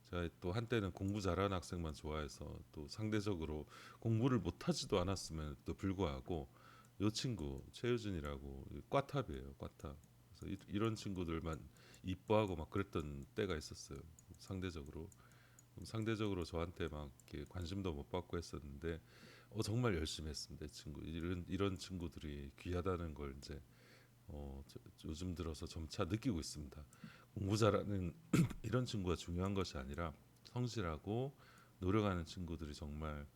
제가 또 한때는 공부 잘하는 학생만 좋아해서 또 상대적으로 공부를 못하지도 않았음에도 또 불구하고 요 친구 최유진이라고 꽈탑이에요, 꽈탑. 그래서 이런 친구들만 이뻐하고 막 그랬던 때가 있었어요. 상대적으로 저한테 막 이렇게 관심도 못 받고 했었는데 정말 열심히 했습니다. 이 친구 이런 친구들이 귀하다는 걸 이제 요즘 들어서 점차 느끼고 있습니다. 공부 잘하는 이런 친구가 중요한 것이 아니라 성실하고 노력하는 친구들이 정말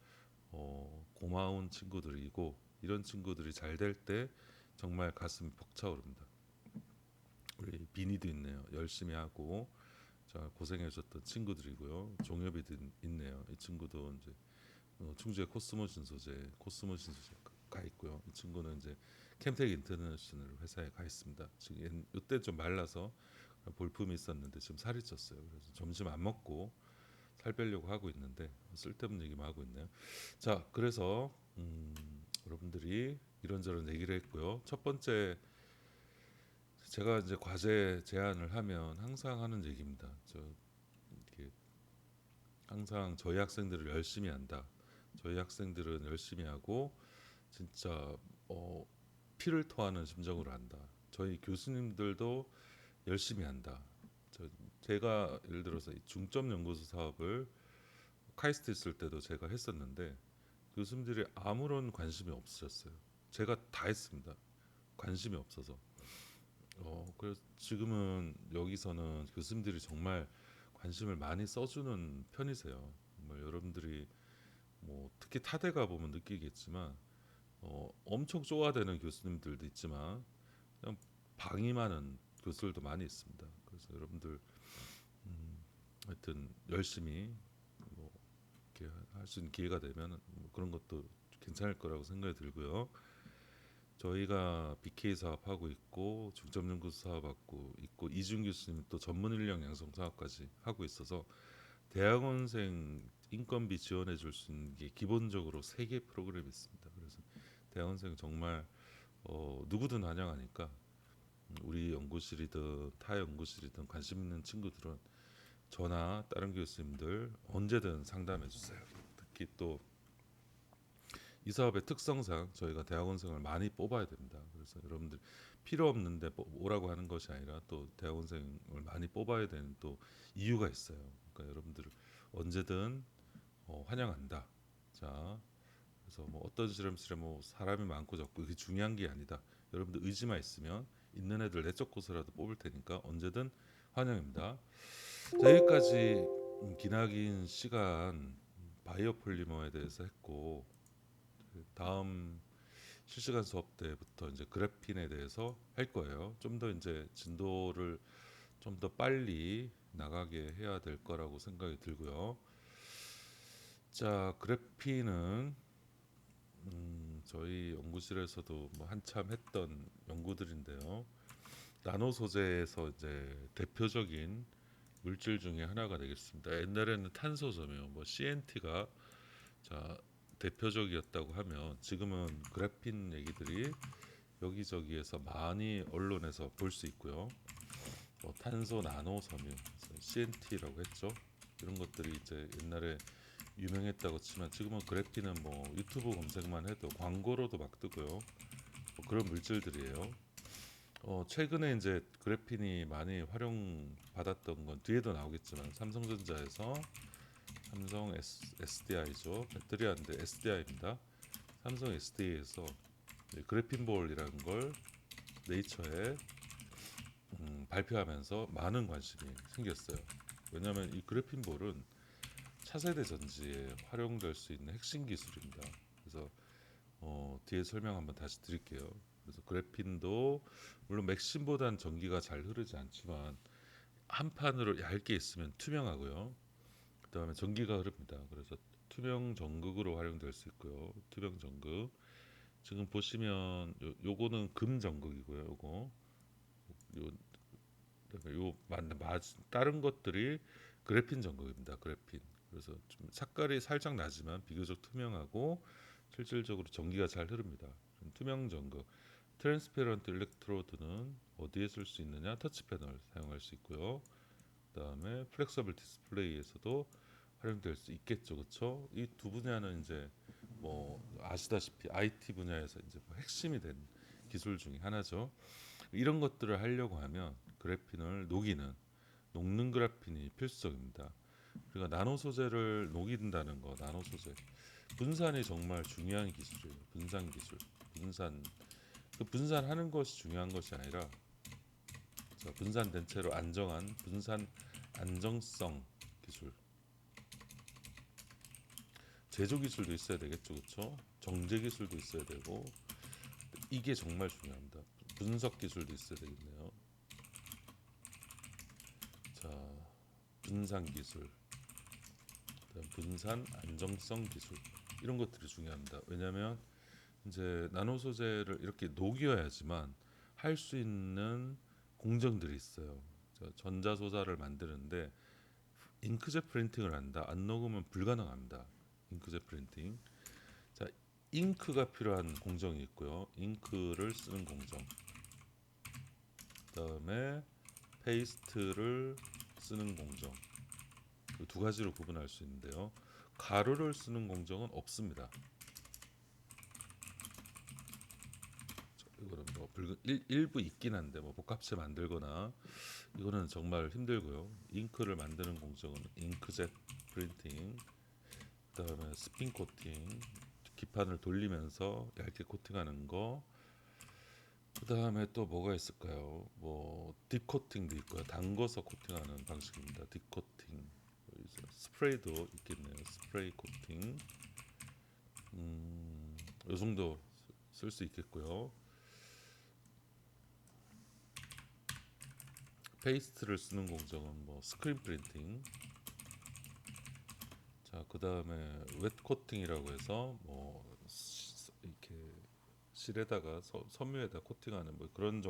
고마운 친구들이고 이런 친구들이 잘 될 때 정말 가슴이 벅차오릅니다. 우리 비니도 있네요. 열심히 하고 자 고생해줬던 친구들이고요. 종엽이도 있네요. 이 친구도 이제 충주의 코스모 신소재 가 있고요. 이 친구는 이제 캠텍 인터내셔널 회사에 가 있습니다. 지금 이때 좀 말라서 볼품이 있었는데 지금 살이 쪘어요. 그래서 점심 안 먹고 살 빼려고 하고 있는데 쓸데없는 얘기만 하고 있네요. 자, 그래서 여러분들이 이런저런 얘기를 했고요. 첫 번째 제가 이제 과제 제안을 하면 항상 하는 얘기입니다. 이렇게 항상 저희 학생들을 열심히 한다. 저희 학생들은 열심히 하고 진짜 피를 토하는 심정으로 한다. 저희 교수님들도 열심히 한다. 제가 예를 들어서 이 중점 연구소 사업을 카이스트 있을 때도 제가 했었는데 교수님들이 아무런 관심이 없으셨어요. 제가 다 했습니다. 관심이 없어서. 그래서 지금은 여기서는 교수님들이 정말 관심을 많이 써주는 편이세요. 정말 여러분들이 뭐 특히 타대 가 보면 느끼겠지만 엄청 쪼아대는 교수님들도 있지만 그냥 방임하는 교수들도 많이 있습니다. 그래서 여러분들 하여튼 열심히 뭐 이렇게 할 수 있는 기회가 되면 뭐 그런 것도 괜찮을 거라고 생각이 들고요. 저희가 BK 사업하고 있고 중점 연구소 사업하고 있고 이준 교수님 또 전문 인력 양성 사업까지 하고 있어서 대학원생 인건비 지원해 줄 수 있는 게 기본적으로 3개 프로그램이 있습니다. 그래서 대학원생 정말 누구든 환영하니까 우리 연구실이든 타 연구실이든 관심 있는 친구들은 저나 다른 교수님들 언제든 상담해 주세요. 특히 또 이 사업의 특성상 저희가 대학원생을 많이 뽑아야 됩니다. 그래서 여러분들 필요 없는데 오라고 하는 것이 아니라 또 대학원생을 많이 뽑아야 되는 또 이유가 있어요. 그러니까 여러분들 언제든 환영한다. 자, 그래서 뭐 어떤 실험실에 뭐 사람이 많고 적고 그게 중요한 게 아니다. 여러분들 의지만 있으면 있는 애들 내쫓고서라도 뽑을 테니까 언제든 환영입니다. 자, 여기까지 기나긴 시간 바이오 폴리머에 대해서 했고 다음 실시간 수업 때부터 이제 그래핀에 대해서 할 거예요. 좀 더 이제 진도를 좀 더 빨리 나가게 해야 될 거라고 생각이 들고요. 자, 그래핀은 저희 연구실에서도 뭐 한참 했던 연구들인데요. 나노 소재에서 이제 대표적인 물질 중에 하나가 되겠습니다. 옛날에는 탄소섬유, 뭐 CNT가 자 대표적이었다고 하면 지금은 그래핀 얘기들이 여기저기에서 많이 언론에서 볼 수 있고요. 뭐 탄소 나노 섬유, CNT라고 했죠. 이런 것들이 이제 옛날에 유명했다고 치면 지금은 그래핀은 뭐 유튜브 검색만 해도 광고로도 막 뜨고요. 뭐 그런 물질들이에요. 최근에 이제 그래핀이 많이 활용받았던 건 뒤에도 나오겠지만 삼성전자에서 SDI죠. 배터리 하는데 SDI입니다. 삼성 SDA에서 그래핀볼이라는 걸 네이처에 발표하면서 많은 관심이 생겼어요. 왜냐하면 이 그래핀볼은 차세대 전지에 활용될 수 있는 핵심 기술입니다. 그래서 뒤에 설명 한번 다시 드릴게요. 그래서 그래핀도 물론 맥심보다는 전기가 잘 흐르지 않지만 한 판으로 얇게 있으면 투명하고요. 그 다음에 전기가 흐릅니다. 그래서 투명 전극으로 활용될 수 있고요. 투명 전극. 지금 보시면 요거는 금 전극이고요. 요거 요 다른 것들이 그래핀 전극입니다. 그래핀. 그래서 좀 색깔이 살짝 나지만 비교적 투명하고 실질적으로 전기가 잘 흐릅니다. 투명 전극. 트랜스페런트 일렉트로드는 어디에 쓸 수 있느냐? 터치 패널 사용할 수 있고요. 그다음에 플렉서블 디스플레이에서도 활용될 수 있겠죠, 그렇죠? 이 두 분야는 이제 뭐 아시다시피 IT 분야에서 이제 뭐 핵심이 된 기술 중에 하나죠. 이런 것들을 하려고 하면 그래핀을 녹는 그래핀이 필수적입니다. 우리가 나노 소재를 녹인다는 거, 나노 소재 분산이 정말 중요한 기술이에요. 분산 기술, 분산 그 분산하는 것이 중요한 것이 아니라 분산된 채로 안정한 분산 안정성 기술, 제조 기술도 있어야 되겠죠, 그렇죠? 정제 기술도 있어야 되고 이게 정말 중요합니다. 분석 기술도 있어야 되겠네요. 자, 분산 기술, 그다음 분산 안정성 기술 이런 것들이 중요합니다. 왜냐하면 이제 나노 소재를 이렇게 녹여야지만 할 수 있는 공정들이 있어요. 전자 소자를 만드는데 잉크젯 프린팅을 한다. 안 녹으면 불가능합니다. 잉크젯 프린팅. 자, 잉크가 필요한 공정이 있고요. 잉크를 쓰는 공정. 그다음에 페이스트를 쓰는 공정. 두 가지로 구분할 수 있는데요. 가루를 쓰는 공정은 없습니다. 이거는 뭐 일부 있긴 한데 뭐 복합체 만들거나 이거는 정말 힘들고요. 잉크를 만드는 공정은 잉크젯 프린팅, 그다음에 스핀 코팅, 기판을 돌리면서 얇게 코팅하는 거. 그다음에 또 뭐가 있을까요? 뭐 딥코팅도 있고요. 담궈서 코팅하는 방식입니다. 딥코팅. 스프레이도 있겠네요. 스프레이 코팅. 요 정도 쓸 수 있겠고요. 페이스트를 쓰는 공정은 뭐 스크린 프린팅. 자, 그다음에 웻 코팅이라고 해서 뭐 이렇게 실에다가 섬유에다 코팅하는 뭐 그런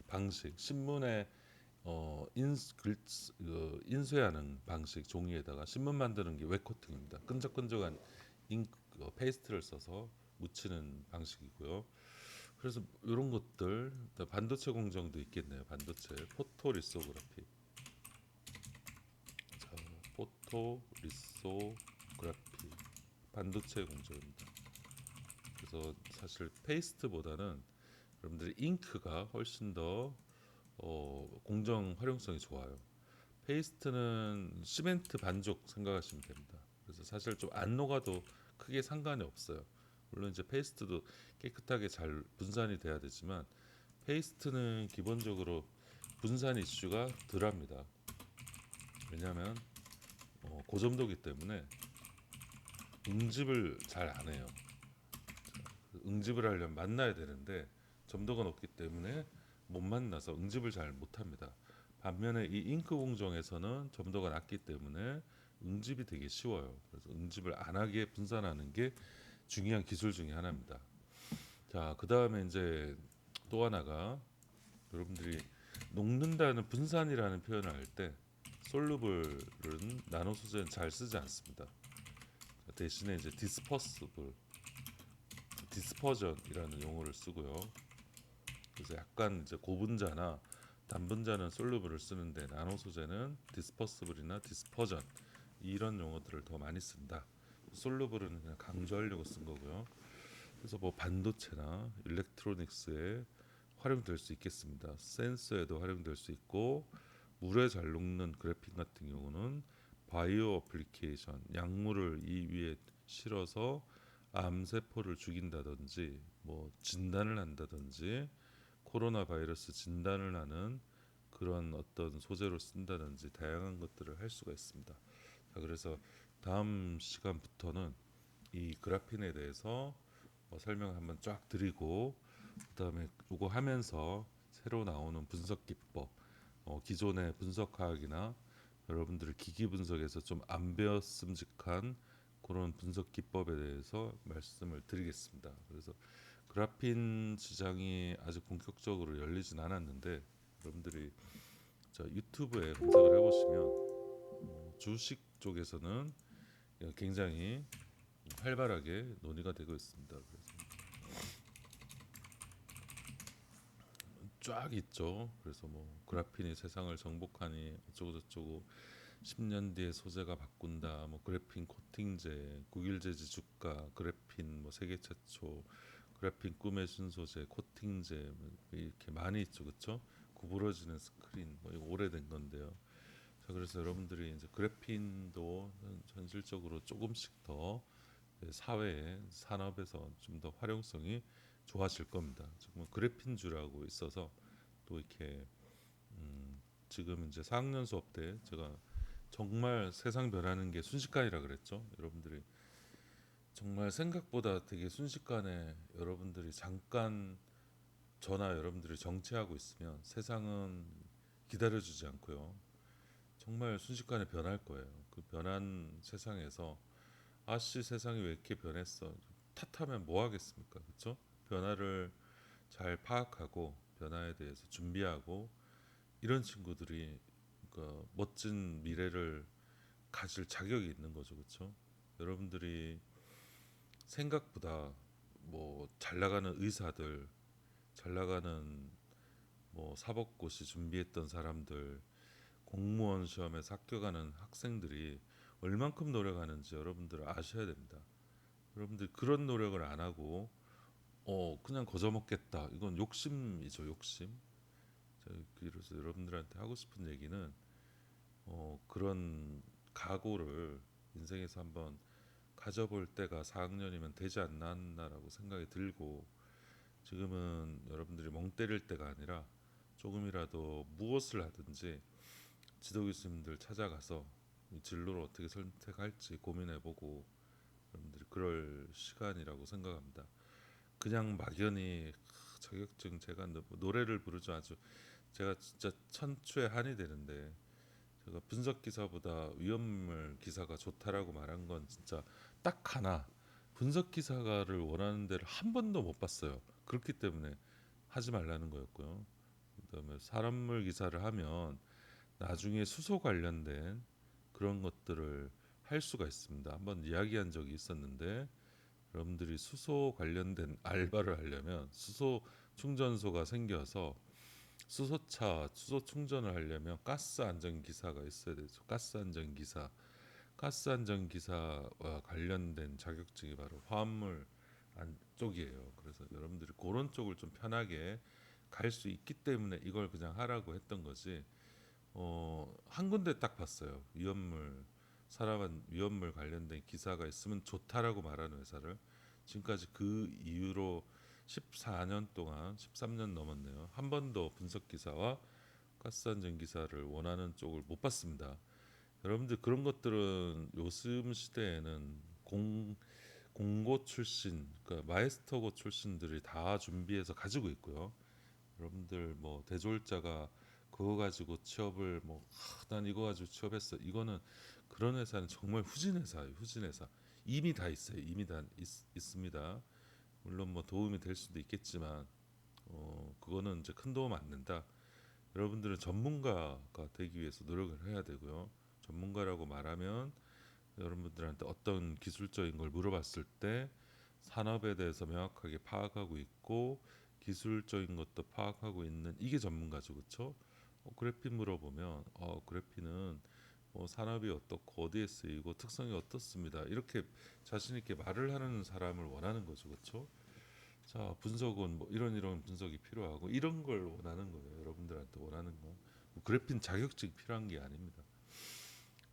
방식. 신문에 인쇄하는 방식 종이에다가 신문 만드는 게 웻 코팅입니다. 끈적끈적한 페이스트를 써서 묻히는 방식이고요. 그래서 이런 것들 반도체 공정도 있겠네요. 반도체 포토리소그래피. 자, 포토리소그래피 반도체 공정입니다. 그래서 사실 페이스트보다는 여러분들이 잉크가 훨씬 더 공정 활용성이 좋아요. 페이스트는 시멘트 반죽 생각하시면 됩니다. 그래서 사실 좀 안 녹아도 크게 상관이 없어요. 물론 이제 페이스트도 깨끗하게 잘 분산이 돼야 되지만 페이스트는 기본적으로 분산 이슈가 덜합니다. 왜냐하면 고점도기 때문에 응집을 잘 안 해요. 응집을 하려면 만나야 되는데 점도가 높기 때문에 못 만나서 응집을 잘 못합니다. 반면에 이 잉크 공정에서는 점도가 낮기 때문에 응집이 되게 쉬워요. 그래서 응집을 안 하게 분산하는 게 중요한 기술 중에 하나입니다. 자, 그 다음에 이제 또 하나가 여러분들이 녹는다는 분산이라는 표현을 할 때 솔루블은 나노 소재는 잘 쓰지 않습니다. 대신에 이제 디스퍼전이라는 용어를 쓰고요. 그래서 약간 이제 고분자나 단분자는 솔루블을 쓰는데 나노 소재는 디스퍼스블이나 디스퍼전 이런 용어들을 더 많이 쓴다. 솔루블은 그냥 강조하려고 쓴 거고요. 그래서 뭐 반도체나 일렉트로닉스에 활용될 수 있겠습니다. 센서에도 활용될 수 있고 물에 잘 녹는 그래핀 같은 경우는 바이오 어플리케이션 약물을 이 위에 실어서 암세포를 죽인다든지 뭐 진단을 한다든지 코로나 바이러스 진단을 하는 그런 어떤 소재로 쓴다든지 다양한 것들을 할 수가 있습니다. 자, 그래서 다음 시간부터는 이 그래핀에 대해서 설명 한번 쫙 드리고 그다음에 이거 하면서 새로 나오는 분석 기법, 기존의 분석학이나 여러분들이 기기 분석에서 좀 안 배웠음직한 그런 분석 기법에 대해서 말씀을 드리겠습니다. 그래서 그래핀 시장이 아직 본격적으로 열리진 않았는데 여러분들이 저 유튜브에 검색을 해보시면 주식 쪽에서는 굉장히 활발하게 논의가 되고 있습니다. 그래서 쫙 있죠. 그래서 뭐 그래핀이 세상을 정복하니 어쩌고 저쩌고 10년 뒤에 소재가 바꾼다. 뭐 그래핀 코팅제, 국일제지 주가, 그래핀 뭐 세계 최초, 그래핀 꿈의 신소재, 코팅제 뭐 이렇게 많이 있죠, 그렇죠? 구부러지는 스크린 뭐 이거 오래된 건데요. 자, 그래서 여러분들이 이제 그래핀도 현실적으로 조금씩 더 사회에 산업에서 좀 더 활용성이 좋아질 겁니다. 지금 그래핀주라고 있어서 또 이렇게 지금 이제 4학년 수업 때 제가 정말 세상 변하는 게 순식간이라 그랬죠. 여러분들이 정말 생각보다 되게 순식간에 여러분들이 잠깐 저나 여러분들이 정체하고 있으면 세상은 기다려주지 않고요. 정말 순식간에 변할 거예요. 그 변한 세상에서 아씨 세상이 왜 이렇게 변했어? 탓하면 뭐 하겠습니까? 그렇죠? 변화를 잘 파악하고 변화에 대해서 준비하고 이런 친구들이 그 멋진 미래를 가질 자격이 있는 거죠, 그렇죠? 여러분들이 생각보다 뭐 잘 나가는 의사들, 잘 나가는 뭐 사법고시 준비했던 사람들, 공무원 시험에서 합격하는 학생들이 얼만큼 노력하는지 여러분들 아셔야 됩니다. 여러분들 그런 노력을 안 하고 그냥 거저 먹겠다. 이건 욕심이죠, 욕심. 그래서 여러분들한테 하고 싶은 얘기는 그런 각오를 인생에서 한번 가져볼 때가 4학년이면 되지 않았나라고 생각이 들고 지금은 여러분들이 멍 때릴 때가 아니라 조금이라도 무엇을 하든지 지도 교수님들 찾아가서 이 진로를 어떻게 선택할지 고민해보고 여러분들이 그럴 시간이라고 생각합니다. 그냥 막연히 자격증 제가 노래를 부르죠. 아주 제가 진짜 천추의 한이 되는데 제가 분석 기사보다 위험물 기사가 좋다라고 말한 건 진짜 딱 하나 분석 기사를 원하는 데를 한 번도 못 봤어요. 그렇기 때문에 하지 말라는 거였고요. 그다음에 사람물 기사를 하면 나중에 수소 관련된 그런 것들을 할 수가 있습니다. 한번 이야기한 적이 있었는데 여러분들이 수소 관련된 알바를 하려면 수소 충전소가 생겨서 수소차 수소 충전을 하려면 가스 안전 기사가 있어야 되죠. 가스 안전 기사와 관련된 자격증이 바로 화합물 쪽이에요. 그래서 여러분들이 그런 쪽을 좀 편하게 갈 수 있기 때문에 이걸 그냥 하라고 했던 거지. 한 군데 딱 봤어요. 사람한 위험물 관련된 기사가 있으면 좋다라고 말하는 회사를 지금까지 그 이후로 14년 동안 13년 넘었네요. 한 번도 분석 기사와 가스 안전 기사를 원하는 쪽을 못 봤습니다. 여러분들 그런 것들은 요즘 시대에는 공고 출신, 그러니까 마에스터고 출신들이 다 준비해서 가지고 있고요. 여러분들 뭐 대졸자가 그거 가지고 취업을 난 이거 가지고 취업했어. 이거는 그런 회사는 정말 후진 회사예요. 후진 회사. 이미 다 있어요. 이미 다 있습니다. 물론 뭐 도움이 될 수도 있겠지만 그거는 이제 큰 도움 안 된다. 여러분들은 전문가가 되기 위해서 노력을 해야 되고요. 전문가라고 말하면 여러분들한테 어떤 기술적인 걸 물어봤을 때 산업에 대해서 명확하게 파악하고 있고 기술적인 것도 파악하고 있는 이게 전문가죠, 그렇죠? 그래핀 물어보면 그래핀은 산업이 어떻고 어디에 쓰이고 특성이 어떻습니다. 이렇게 자신 있게 말을 하는 사람을 원하는 거죠, 그렇죠? 자, 분석은 뭐 이런 분석이 필요하고 이런 걸 원하는 거예요. 여러분들한테 원하는 거. 그래핀 자격증이 필요한 게 아닙니다.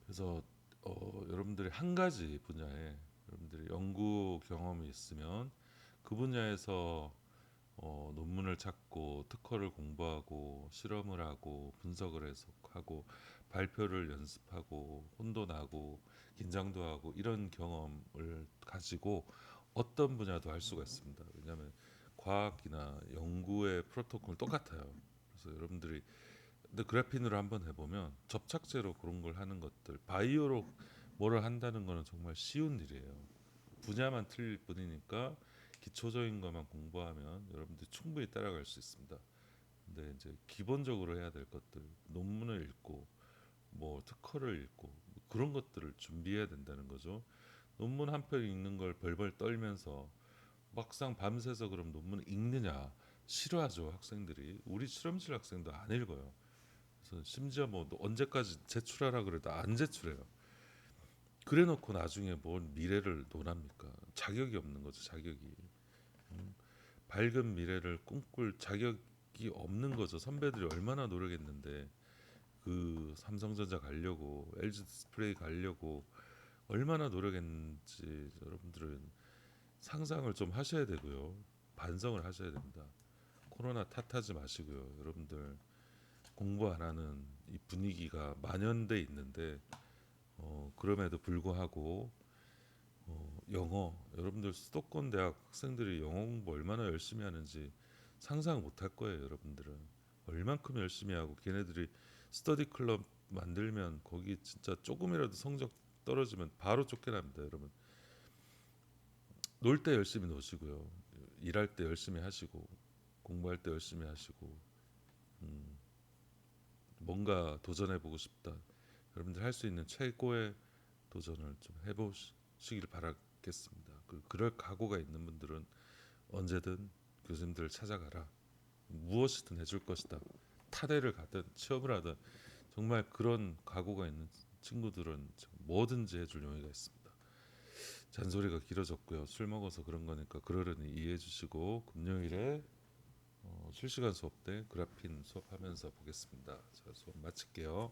그래서 여러분들이 한 가지 분야에 여러분들이 정도 경험이 있으면 그 분야에서 논문을 찾고 특허를 공부하고 실험을 하고 분석을 해석하고 발표를 연습하고 혼도 나고 긴장도 하고 이런 경험을 가지고 어떤 분야도 할 수가 있습니다. 왜냐하면 과학이나 연구의 프로토콜 똑같아요. 그래서 여러분들이 근데 그래핀으로 한번 해보면 접착제로 그런 걸 하는 것들 바이오로 뭐를 한다는 거는 정말 쉬운 일이에요. 분야만 틀릴 뿐이니까 기초적인 것만 공부하면 여러분들이 충분히 따라갈 수 있습니다. 근데 이제 기본적으로 해야 될 것들 논문을 읽고 뭐 특허를 읽고 뭐 그런 것들을 준비해야 된다는 거죠. 논문 한 편 읽는 걸 벌벌 떨면서 막상 밤새서 그럼 논문을 읽느냐 싫어하죠 학생들이. 우리 실험실 학생도 안 읽어요. 그래서 심지어 뭐 언제까지 제출하라 그래도 안 제출해요. 그래놓고 나중에 뭔 미래를 논합니까? 자격이 없는 거죠 자격이. 밝은 미래를 꿈꿀 자격이 없는 거죠. 선배들이 얼마나 노력했는데 그 삼성전자 가려고 LG 디스플레이 가려고 얼마나 노력했는지 여러분들은 상상을 좀 하셔야 되고요. 반성을 하셔야 됩니다. 코로나 탓하지 마시고요. 여러분들 공부 안 하는 이 분위기가 만연돼 있는데 그럼에도 불구하고 영어 여러분들 수도권 대학 학생들이 영어 공부 얼마나 열심히 하는지 상상 못할 거예요. 여러분들은 얼만큼 열심히 하고 걔네들이 스터디 클럽 만들면 거기 진짜 조금이라도 성적 떨어지면 바로 쫓겨납니다. 여러분 놀 때 열심히 노시고요. 일할 때 열심히 하시고 공부할 때 열심히 하시고 뭔가 도전해보고 싶다. 여러분들 할 수 있는 최고의 도전을 좀 해보시길 바라겠습니다. 그럴 각오가 있는 분들은 언제든 교수님들을 찾아가라. 무엇이든 해줄 것이다. 타대를 가든 취업을 하든 정말 그런 각오가 있는 친구들은 뭐든지 해줄 용의가 있습니다. 잔소리가 길어졌고요. 술 먹어서 그런 거니까 그러려니 이해해 주시고 금요일에 실시간 수업 때 그래핀 수업하면서 보겠습니다. 자, 수업 마칠게요.